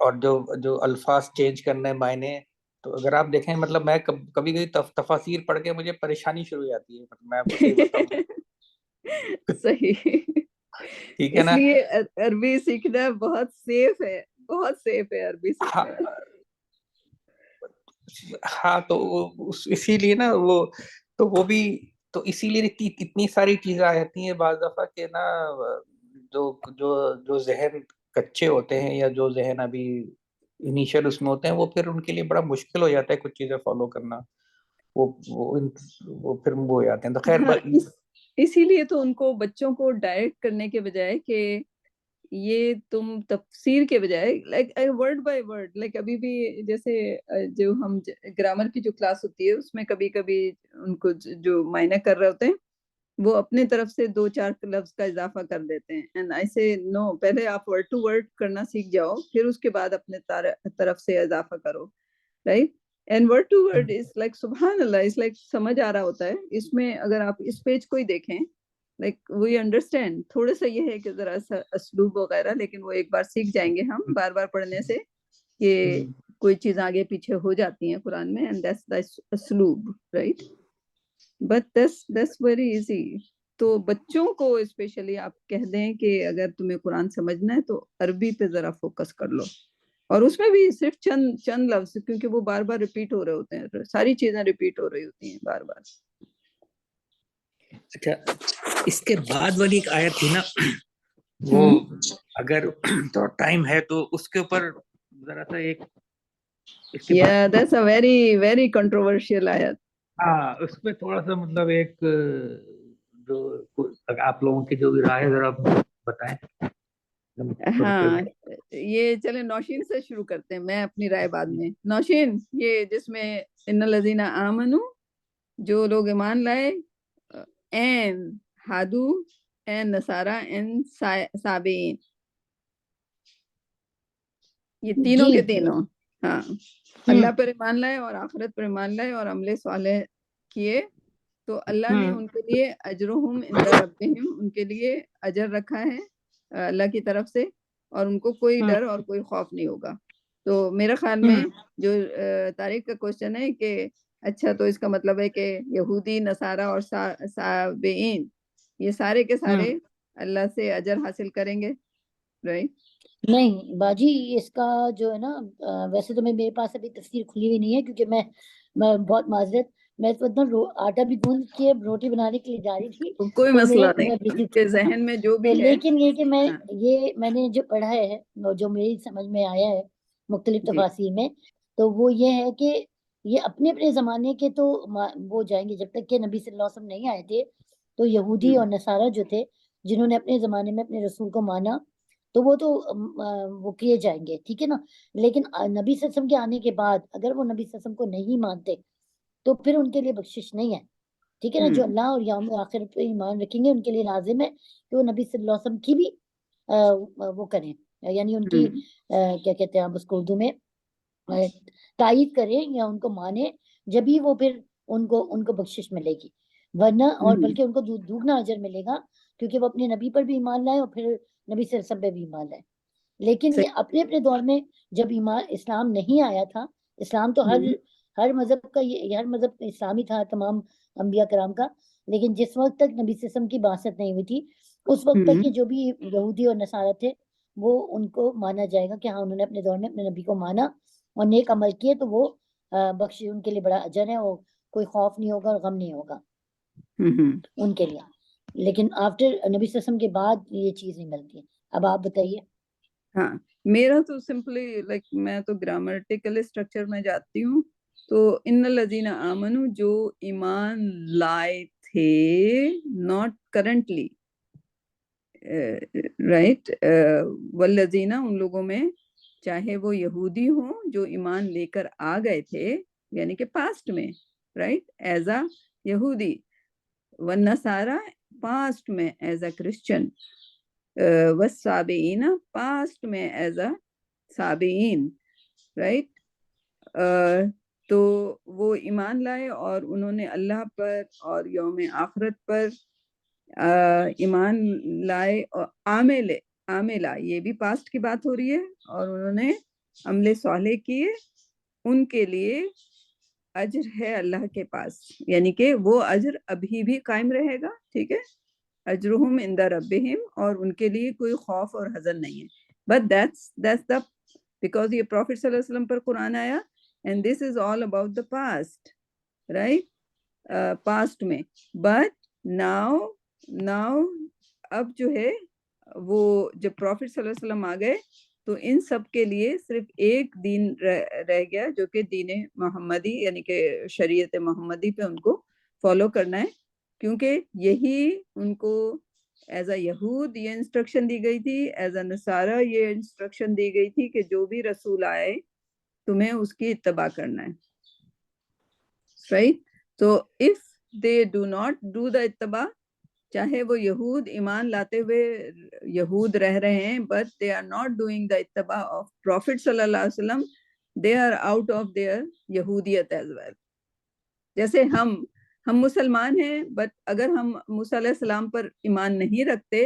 اور جو الفاظ چینج کرنے معنی، تو اگر آپ دیکھیں مطلب میں کبھی کبھی تفاسیر پڑھ کے مجھے پریشانی شروع ہو جاتی ہے، میں آپ کو صحیح بتاؤں. صحیح. ٹھیک ہے اس نا. لیے عربی سیکھنا بہت سیف ہے، بہت سیف ہے عربی سیکھنا. ہاں تو اسی لیے نا وہ بھی تو اسی لیے اتنی ساری چیزیں آ جاتی ہیں بعض دفعہ کہ نا جو ذہن کچے ہوتے ہیں یا جو ذہن ابھی انیشل اس میں ہوتے ہیں، وہ پھر ان کے لیے بڑا مشکل ہو جاتا ہے کچھ چیزیں فالو کرنا. وہ پھر وہ ہو جاتے ہیں. تو خیر اسی لیے تو ان کو بچوں کو ڈائریکٹ کرنے کے بجائے کہ یہ تم تفسیر کے بجائے like word by word, like ابھی بھی جیسے جو ہم گرامر کی جو کلاس ہوتی ہے اس میں کبھی کبھی ان کو جو معنی کر رہے ہوتے ہیں وہ اپنے طرف سے 2-4 لفظ کا اضافہ کر دیتے ہیں. اینڈ ایسے نو، پہلے آپ ورڈ ٹو ورڈ کرنا سیکھ جاؤ، پھر اس کے بعد اپنے طرف سے اضافہ کرو، right. And word to word is like سبحان اللہ، از لائک سمجھ آ رہا ہوتا ہے. اس میں اگر آپ اس پیج کو ہی دیکھیں لائک وی انڈرسٹینڈ، تھوڑا سا یہ ہے کہ ذرا سا اسلوب وغیرہ، لیکن وہ ایک بار سیکھ جائیں گے ہم بار بار پڑھنے سے کہ کوئی چیز آگے پیچھے ہو جاتی ہیں قرآن میں. اینڈ دیٹس دا اسلوب، right. But that's very easy. تو بچوں کو اسپیشلی آپ کہہ دیں کہ اگر تمہیں قرآن سمجھنا ہے تو عربی پہ ذرا فوکس کر لو، اور اس میں بھی صرف چند لفظ، کیونکہ وہ بار بار ریپیٹ ہو رہے ہوتے ہیں، ساری چیزیں ریپیٹ ہو رہی ہوتی ہیں بار بار. اچھا، اس کے بعد والی ایک آیت تھی نا، وہ اگر تو ٹائم ہے تو اس کے اوپر ذرا سا ایک Yeah, that's a very very controversial آیت. ہاں اس پہ تھوڑا سا مطلب ایک جو آپ لوگوں کی جو بھی رائے ہے ذرا بتائیں. ہاں یہ چلیں نوشین سے شروع کرتے ہیں، میں اپنی رائے بعد میں. نوشین، یہ جس میں ان الذین آمنوا، جو لوگ ایمان لائے، این ہادو، این نصارہ، این صابئین، یہ تینوں کے تینوں، ہاں اللہ پر ایمان لائے اور آخرت پر ایمان لائے اور عمل صالح کیے، تو اللہ نے ان کے لیے اجرہم عند ربہم، ان کے لیے اجر رکھا ہے اللہ کی طرف سے، اور ان کو کوئی ڈر اور کوئی خوف نہیں ہوگا. تو میرے خیال میں جو طارق کا کوشچن ہے کہ اچھا تو اس کا مطلب ہے کہ یہودی، نصارہ اور صابئین یہ سارے کے سارے اللہ سے اجر حاصل کریں گے، رائٹ؟ نہیں باجی، اس کا جو ہے نا ویسے تو میرے پاس ابھی تفسیر کھلی ہوئی نہیں ہے، کیونکہ میں بہت معذرت، میں تو آٹا بھی گوند کے روٹی بنانے کے لیے جا رہی تھی. کوئی مسئلہ نہیں کہ ذہن میں جو بھی ہے، لیکن یہ کہ میں نے جو پڑھا ہے اور جو میری سمجھ میں آیا ہے مختلف تفاسیر میں، تو وہ یہ ہے کہ یہ اپنے اپنے زمانے کے تو وہ جائیں گے، جب تک کہ نبی صلی اللہ علیہ وسلم نہیں آئے تھے تو یہودی اور نصارہ جو تھے جنہوں نے اپنے زمانے میں اپنے رسول کو مانا، تو وہ کیے جائیں گے، ٹھیک ہے نا. لیکن نبی صلی اللہ علیہ وسلم کے آنے کے بعد اگر وہ نبی صلی اللہ علیہ وسلم کو نہیں مانتے تو پھر ان کے لیے بخشش نہیں ہے، ٹھیک ہے نا. جو اللہ اور یوم آخر پہ ایمان رکھیں گے ان کے لیے لازم ہے کہ وہ نبی صلی اللہ علیہ وسلم کی بھی وہ کریں، یعنی ان کی کیا کہتے ہیں آپ اس کو اردو میں تائید کریں یا ان کو مانیں، جبھی وہ پھر ان کو بخشش ملے گی، ورنہ اور بلکہ ان کو دوگنا اجر ملے گا، کیونکہ وہ اپنے نبی پر بھی ایمان لائے اور پھر نبی صلی اللہ علیہ وسلم پہ بھی ایمان لائے. لیکن یہ اپنے اپنے دور میں جب اسلام نہیں آیا تھا، اسلام تو ہر مذہب کا، یہ ہر مذہب اسلامی تھا تمام انبیاء کرام کا، لیکن جس وقت تک نبی صلی اللہ علیہ وسلم کی بعثت نہیں ہوئی تھی اس وقت تک یہ جو بھی یہودی اور نصارہ تھے وہ ان کو مانا جائے گا کہ ہاں انہوں نے اپنے دور میں اپنے نبی کو مانا اور نیک عمل کیے، تو وہ بخش ان کے لیے بڑا اجر ہے، اور کوئی خوف نہیں ہوگا اور غم نہیں ہوگا ان کے لیے. لیکن آفٹر نبی صلی اللہ علیہ وسلم کے بعد یہ چیز نہیں ملتی ہے. اب آپ بتائیے. ہاں میرا تو سمپلی لائک میں تو گرامرٹیکل اسٹرکچر میں جاتی ہوں، تو ان الذین آمنوا، جو ایمان لائے تھے، ناٹ کرنٹلی، رائٹ، والذین، ان لوگوں میں چاہے وہ یہودی ہوں جو ایمان لے کر آ گئے تھے، یعنی کہ پاسٹ میں، رائٹ، ایز اے یہودی، والنصارہ پاسٹ میں ایز اے کرسچن، والصابئین پاسٹ میں ایز اے صابئین، رائٹ. تو وہ ایمان لائے اور انہوں نے اللہ پر اور یوم آخرت پر ایمان لائے، اور عاملہ، یہ بھی پاسٹ کی بات ہو رہی ہے، اور انہوں نے عمل صالح کیے ان کے لیے اجر ہے اللہ کے پاس، یعنی کہ وہ اجر ابھی بھی قائم رہے گا، ٹھیک ہے، اجرہم عند ربہم، اور ان کے لیے کوئی خوف اور حزن نہیں ہے. بٹ that's the because یہ پروفٹ صلی اللہ علیہ وسلم پر قرآن آیا and this is all about the past, right? past میں. but now اب جو ہے وہ جب پروفٹ صلی اللہ علیہ وسلم آ گئے تو ان سب کے لیے صرف ایک دین رہ گیا جو کہ دین محمدی، یعنی کہ شریعت محمدی پہ ان کو فالو کرنا ہے، کیونکہ یہی ان کو ایز اے یہود یہ انسٹرکشن دی گئی تھی، ایز اے نصارہ یہ انسٹرکشن دی گئی تھی کہ جو بھی رسول آئے تمہیں اس کی اتباع کرنا ہے، رائٹ؟ تو if they do not do the اتباع، چاہے وہ یہود ایمان لاتے ہوئے یہود رہ رہے ہیں but they are not doing the اتباع of Prophet صلی اللہ علیہ وسلم, they are out of their یہودیت as well. جیسے ہم مسلمان ہیں but اگر ہم موسیٰ علیہ السلام پر ایمان نہیں رکھتے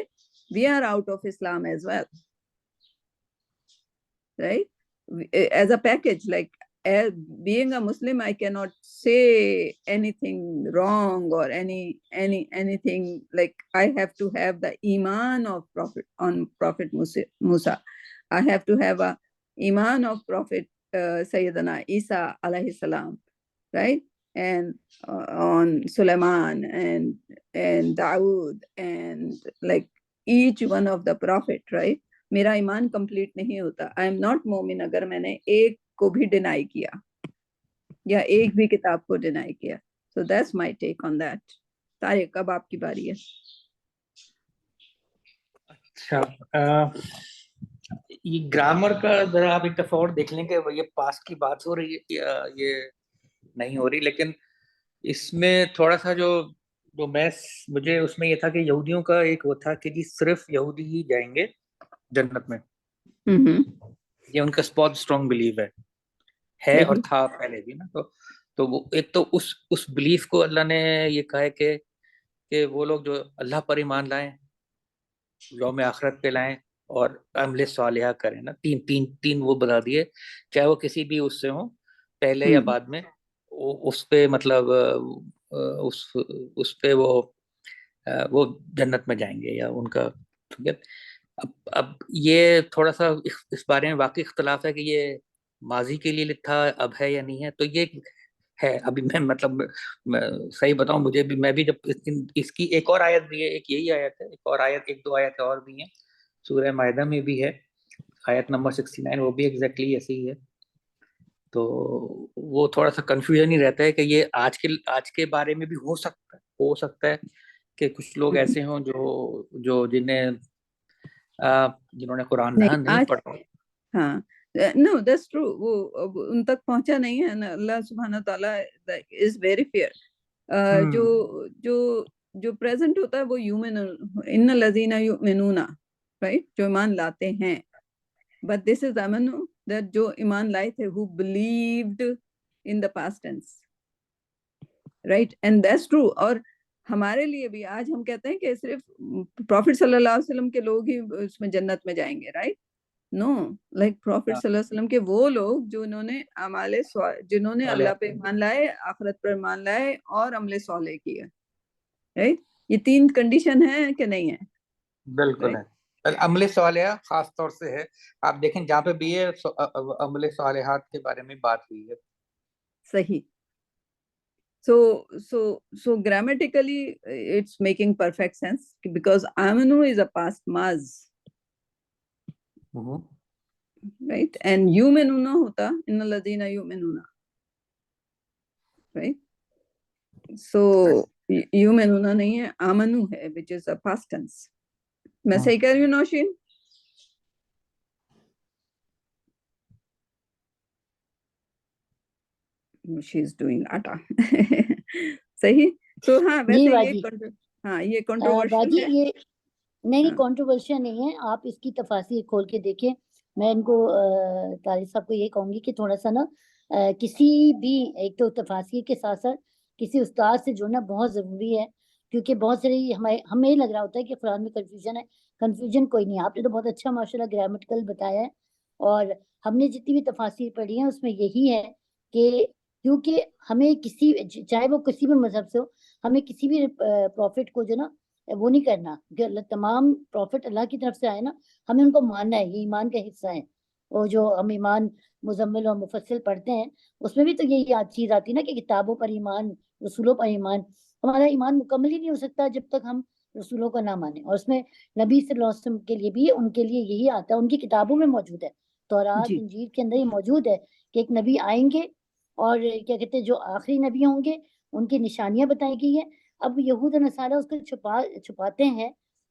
we are out of Islam as well, right? As a package, like as being a Muslim, I cannot say anything wrong or anything, like I have to have the iman of Prophet Musa. I have to have a iman of Prophet Sayyidina Isa alayhi salam, right? And on Sulaiman and Dawood and like each one of the prophet, right? میرا ایمان complete نہیں ہوتا. I am not مومن اگر میں نے ایک کو بھی ڈینائی کیا یا ایک بھی کتاب کو ڈینائی کیا. So that's my take on that. Tariq اب آپ کی باری ہے. اچھا یہ گرامر کا ذرا آپ ایک دفعہ اور دیکھ لیں کہ یہ پاسٹ کی بات ہو رہی ہے یا یہ نہیں ہو رہی. لیکن اس میں تھوڑا سا جو مجھے اس میں یہ تھا کہ یہودیوں کا ایک وہ تھا کہ جی صرف یہودی ہی جائیں گے جنت میں. یہ ان کا بہت اسٹرانگ بلیف ہے اور تھا پہلے بھی نا. تو وہ ایک تو اس بلیف کو اللہ نے یہ کہا ہے کہ وہ لوگ جو اللہ پر ایمان لائیں، یوم آخرت پہ لائیں اور عمل صالحہ کریں نا. تین وہ بتا دیے، چاہے وہ کسی بھی اس سے ہوں پہلے یا بعد میں، اس پہ مطلب اس پہ وہ جنت میں جائیں گے یا ان کا. ٹھیک ہے. اب یہ تھوڑا سا اس بارے میں واقعی اختلاف ہے کہ یہ ماضی کے لیے لکھا اب ہے یا نہیں ہے. تو یہ ہے ابھی میں مطلب صحیح بتاؤں، میں بھی جب اس کی ایک اور آیت بھی ہے، ایک یہی آیت ہے، ایک اور آیت، ایک دو آیت اور بھی ہیں سورہ مائدہ میں بھی ہے، آیت نمبر 69، وہ بھی ایگزیکٹلی ایسی ہی ہے. تو وہ تھوڑا سا کنفیوژن ہی رہتا ہے کہ یہ آج کے بارے میں بھی ہو سکتا ہے کہ کچھ لوگ ایسے ہوں جو جنہوں نے قرآن نہیں پڑھا. ہاں no that's true. وہ ان تک پہنچا نہیں ہے. اللہ سبحانہ تعالیٰ is very fair. جو پریزنٹ ہوتا ہے وہ یومن ان الذین یؤمنون، رائٹ، جو ایمان لاتے ہیں. but this is امن that جو ایمان لائے تھے who believed in the past tense, right? and that's true. اور ہمارے لیے بھی آج ہم کہتے ہیں کہ صرف پروفٹ صلی اللہ علیہ وسلم کے لوگ ہی اس میں جنت میں جائیں گے، رائٹ؟ نو، لائک پروفٹ صلی اللہ علیہ وسلم کے وہ لوگ جنہوں نے اللہ پہ ایمان لائے، آخرت پر ایمان لائے اور عمل صالح کیا، رائٹ؟ یہ تین کنڈیشن ہیں کہ نہیں ہے؟ بالکل ہے. عمل صالحہ خاص طور سے ہے. آپ دیکھیں جہاں پہ بھی یہ عمل صالحات کے بارے میں بات ہوئی ہے. صحیح. So grammatically it's making perfect sense because amanu is a past maz, right? and yu'minuna hota innal ladina yu'minuna, right? so yu'minuna nahi hai, amanu hai, which is a past tense. main sahi keh rahi hu Nausheen? she's doing atta. صحیح. تو ہاں ویسے یہ controversial ہے. یہ نہیں controversial نہیں ہے. آپ اس کی تفاسیر کھول کے دیکھیں. میں ان کو طارق صاحب کو یہ کہوں گی کہ تھوڑا سا نا کسی بھی ایک تو تفاسیر کے ساتھ ساتھ کسی استاد سے جڑنا بہت ضروری ہے، کیونکہ بہت ساری ہمیں یہ لگ رہا ہوتا ہے کہ قرآن میں کنفیوژن ہے. کنفیوژن کوئی نہیں. آپ نے تو بہت اچھا ماشاءاللہ گرامیٹیکل بتایا ہے اور ہم نے جتنی بھی تفاسیر پڑھی ہیں اس میں یہی ہے کہ کیونکہ ہمیں کسی چاہے وہ کسی بھی مذہب سے ہو ہمیں کسی بھی پروفٹ کو جو نا وہ نہیں کرنا کہ تمام پروفٹ اللہ کی طرف سے آئے نا ہمیں ان کو ماننا ہے, یہ ایمان کا حصہ ہے. وہ جو ہم ایمان مزمل اور مفصل پڑھتے ہیں اس میں بھی تو یہی چیز آتی ہے نا کہ کتابوں پر ایمان, رسولوں پر ایمان. ہمارا ایمان مکمل ہی نہیں ہو سکتا جب تک ہم رسولوں کا نہ مانیں. اور اس میں نبی صلی اللہ علیہ وسلم کے لیے بھی ان کے لیے یہی آتا ہے, ان کی کتابوں میں موجود ہے, تورات انجیل کے اندر یہ موجود ہے کہ ایک نبی آئیں گے اور کیا کہتے ہیں جو آخری نبی ہوں گے ان کی نشانیاں بتائی گئی ہیں. اب یہود و نصارہ اس کو چھپاتے ہیں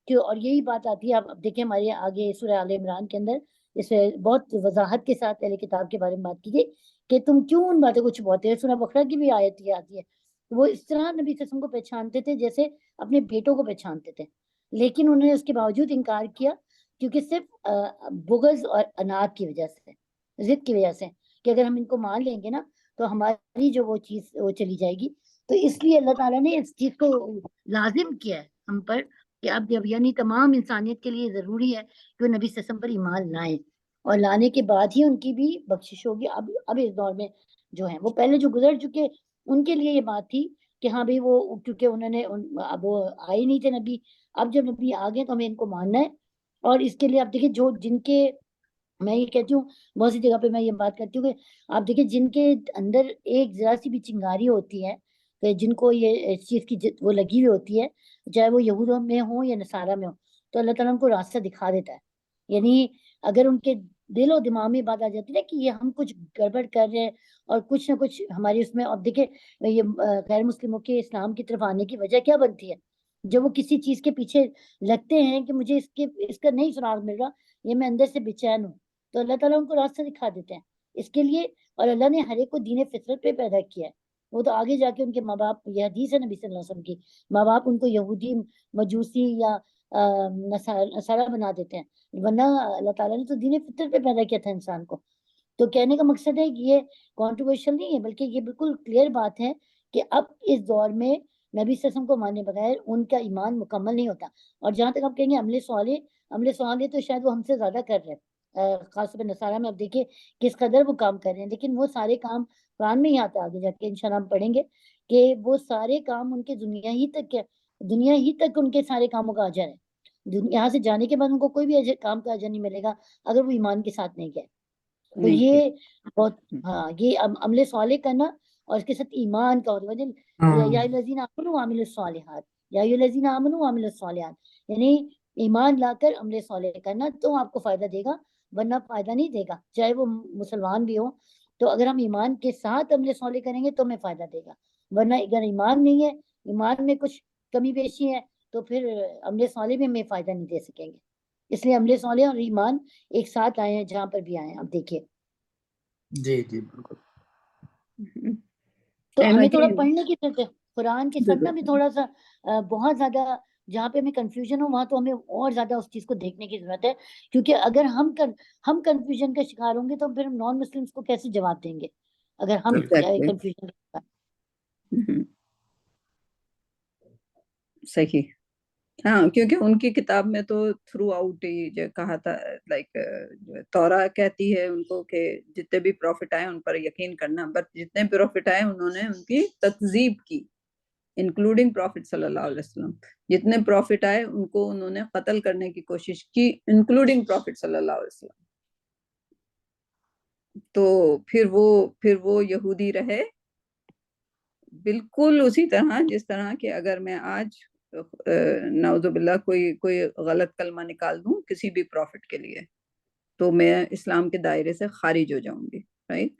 کہ, اور یہی بات آتی ہے. اب دیکھیں ہمارے آگے سورہ آل عمران کے اندر اس میں بہت وضاحت کے ساتھ اہل کتاب کے بارے میں بات کی گئی کہ تم کیوں ان باتوں کو چھپاتے ہیں. سورہ بقرہ کی بھی آیت یہ آتی ہے. وہ اس طرح نبی صلی اللہ علیہ وسلم کو پہچانتے تھے جیسے اپنے بیٹوں کو پہچانتے تھے, لیکن انہوں نے اس کے باوجود انکار کیا کیونکہ صرف بغض اور اناد کی وجہ سے, ضد کی وجہ سے کہ اگر ہم ان کو مان لیں گے نا تو ہماری جو وہ چیز وہ چلی جائے گی. تو اس لیے اللہ تعالیٰ نے اس چیز کو لازم کیا ہے ہم پر کہ اب یعنی تمام انسانیت کے لیے ضروری ہے کہ وہ نبی صلی اللہ علیہ وسلم پر ایمان لائیں, اور لانے کے بعد ہی ان کی بھی بخشش ہوگی. اب اس دور میں جو ہیں وہ پہلے جو گزر چکے ان کے لیے یہ بات تھی کہ ہاں بھائی وہ کیونکہ انہوں نے اب وہ آئے نہیں تھے نبی, اب جب نبی آ گئے تو ہمیں ان کو ماننا ہے. اور اس کے لیے آپ دیکھیں جو جن کے, میں یہ کہتی ہوں بہت سی جگہ پہ میں یہ بات کرتی ہوں کہ آپ دیکھیں جن کے اندر ایک ذرا سی بھی چنگاری ہوتی ہے کہ جن کو یہ اس چیز کی وہ لگی ہوئی ہوتی ہے, چاہے وہ یہودوں میں ہوں یا نصارہ میں ہوں, تو اللہ تعالیٰ ان کو راستہ دکھا دیتا ہے. یعنی اگر ان کے دل و دماغ میں بات آ جاتی ہے کہ یہ ہم کچھ گڑبڑ کر رہے ہیں اور کچھ نہ کچھ ہماری اس میں, اب دیکھیں یہ غیر مسلموں کے اسلام کی طرف آنے کی وجہ کیا بنتی ہے, جب وہ کسی چیز کے پیچھے لگتے ہیں کہ مجھے اس کا نہیں سراغ مل رہا, یہ میں اندر سے بے چین ہوں, تو اللہ تعالیٰ ان کو راستہ دکھا دیتے ہیں اس کے لیے. اور اللہ نے ہر ایک کو دین فطرت پہ پیدا کیا ہے. وہ تو آگے جا کے ان کے ماں باپ, یہ حدیث ہے نبی صلی اللہ علیہ وسلم کی, ماں باپ ان کو یہودی مجوسی یا نصارہ بنا دیتے ہیں, ورنہ اللہ تعالیٰ نے تو دین فطرت پہ پیدا کیا تھا انسان کو. تو کہنے کا مقصد ہے کہ یہ کانٹروورشل نہیں ہے بلکہ یہ بالکل کلیئر بات ہے کہ اب اس دور میں نبی صلی اللہ علیہ وسلم کو ماننے بغیر ان کا ایمان مکمل نہیں ہوتا. اور جہاں تک آپ کہیں گے عمل صالح تو شاید وہ ہم سے زیادہ کر رہے ہیں, خاص طور پہ نصارہ میں. اب دیکھیے کس قدر وہ کام کر رہے ہیں, لیکن وہ سارے کام قرآن میں ہی آتا ہے, آگے جا کے انشاءاللہ ہم پڑھیں گے کہ وہ سارے کام ان کے دنیا ہی تک ان کے سارے کاموں کا اجر ہے. یہاں سے جانے کے بعد ان کو کوئی بھی کام کا اجر نہیں ملے گا اگر وہ ایمان کے ساتھ نہیں گئے. تو یہ بہت, ہاں, یہ عمل صالح کرنا اور اس کے ساتھ ایمان کا یا الذین آمنوا وعملوا الصالحات, یا الذین آمنوا وعملوا الصالحات, یعنی ایمان لا کر عمل صالح کرنا تو آپ کو فائدہ دے گا, ورنہ فائدہ نہیں دے گا. چاہے وہ مسلمان بھی ہو تو اگر ہم ایمان کے ساتھ عمل صالح کریں گے تو ہمیں فائدہ دے گا, ورنہ اگر ایمان نہیں ہے, ایمان میں کچھ کمی بیشی ہے, تو پھر عمل صالح میں ہمیں فائدہ نہیں دے سکیں گے. اس لیے عمل صالح اور ایمان ایک ساتھ آئے ہیں جہاں پر بھی آئے ہیں. اب دیکھیے جی جی بالکل. تو ہمیں تھوڑا پڑھنے کی ضرورت ہے قرآن کے ساتھ نا, بھی تھوڑا سا بہت زیادہ جہاں پہ ہمیں کنفیوژن ہو وہاں تو ہمیں اور زیادہ اس چیز کو دیکھنے کی ضرورت ہے, کیونکہ اگر ہم کنفیوژن کا شکار ہوں گے تو پھر ہم نان مسلمس کو کیسے جواب دیں گے اگر ہم کنفیوژن کا شکار. صحیح, ہاں, کیونکہ ان کی کتاب میں تو تھرو آؤٹ ہی جو کہا تھا, لائک تورا کہتی ہے ان کو کہ جتنے بھی پروفٹ آئے ان پر یقین کرنا, بٹ جتنے پروفٹ آئے انہوں نے ان کی تکذیب کی, انکلوڈنگ پروفٹ صلی اللہ علیہ وسلم. جتنے پروفٹ آئے ان کو انہوں نے قتل کرنے کی کوشش کی, انکلوڈنگ پروفٹ صلی اللہ علیہ وسلم. تو پھر وہ یہودی رہے بالکل اسی طرح جس طرح کہ اگر میں آج نعوذ باللہ کوئی غلط کلمہ نکال دوں کسی بھی پروفٹ کے لیے تو میں اسلام کے دائرے سے خارج ہو جاؤں گی, رائٹ.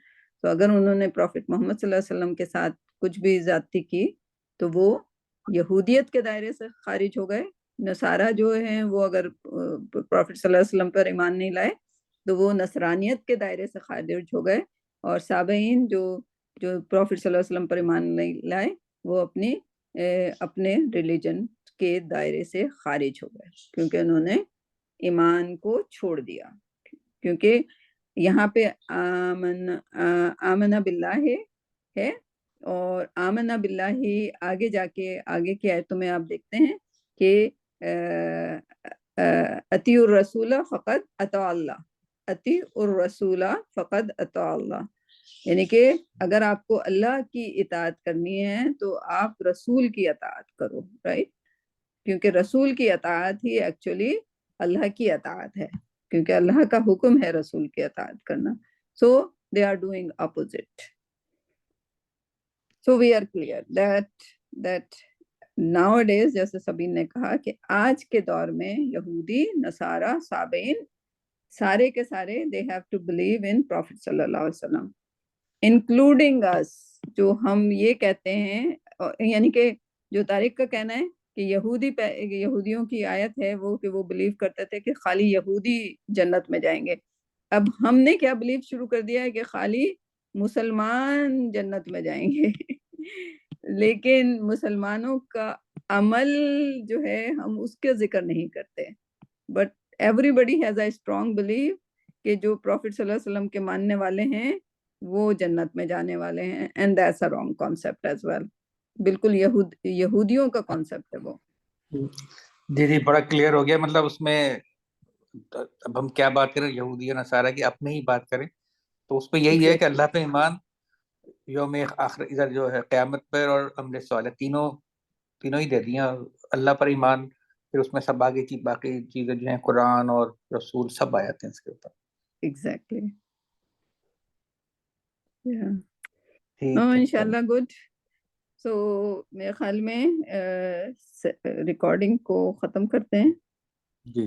تو اگر انہوں نے پروفٹ محمد صلی اللہ علیہ وسلم کے ساتھ کچھ بھی زیادتی کی تو وہ یہودیت کے دائرے سے خارج ہو گئے. نصارہ جو ہیں وہ اگر پروفٹ صلی اللہ علیہ وسلم پر ایمان نہیں لائے تو وہ نصرانیت کے دائرے سے خارج ہو گئے, اور سابعین جو پروفٹ صلی اللہ علیہ وسلم پر ایمان نہیں لائے وہ اپنے ریلیجن کے دائرے سے خارج ہو گئے, کیونکہ انہوں نے ایمان کو چھوڑ دیا. کیونکہ یہاں پہ آمنہ باللہ ہے, اور آمنہ باللہ ہی آگے جا کے آگے کی آیتوں میں آپ دیکھتے ہیں کہ اطیعوا الرسول فقط اطاع اللہ, اطیعوا الرسول فقد اطاع اللہ، یعنی کہ اگر آپ کو اللہ کی اطاعت کرنی ہے تو آپ رسول کی اطاعت کرو، رائٹ، کیونکہ رسول کی اطاعت ہی ایکچولی اللہ کی اطاعت ہے، کیونکہ اللہ کا حکم ہے رسول کی اطاعت کرنا. So they are doing opposite. So we are clear that nowadays، جیسے سبین نے کہا کہ آج کے دور میں یہودی، نصارہ، صابئین سارے کے سارے they have to believe in Prophet صلی اللہ علیہ وسلم including us، جو ہم یہ کہتے ہیں، یعنی کہ جو طارق کا کہنا ہے کہ یہودیوں کی آیت ہے وہ کہ وہ بلیو کرتے تھے کہ خالی یہودی جنت میں جائیں گے. اب ہم نے کیا بلیو شروع کر دیا ہے کہ خالی مسلمان جنت میں جائیں گے لیکن مسلمانوں کا عمل جو ہے ہم اس کا ذکر نہیں کرتے. But everybody has a strong believe کہ جو پروفٹ صلی اللہ علیہ وسلم کے ماننے والے ہیں وہ جنت میں جانے والے ہیں، and that's a wrong concept as well. بالکل یہودیوں کا کانسیپٹ ہے وہ. جی بڑا کلیئر ہو گیا. مطلب اس میں اب ہم کیا بات کریں، یہودی نصارہ کی اپنے ہی بات کریں تو اس پہ یہی ہے کہ اللہ پہ ایمان، یوم آخر ادھر جو ہے قیامت پر، اور عمل صالح، تینوں ہی دے دیا. اللہ پر ایمان، پھر اس میں سب آگے کی باقی چیزیں جو ہیں قرآن اور رسول سب آ جاتے ہیں اس کے اوپر. ایگزیکٹلی. ٹھیک ہے انشاءاللہ گڈ. سو میرے خیال میں ریکارڈنگ کو ختم کرتے ہیں. جی.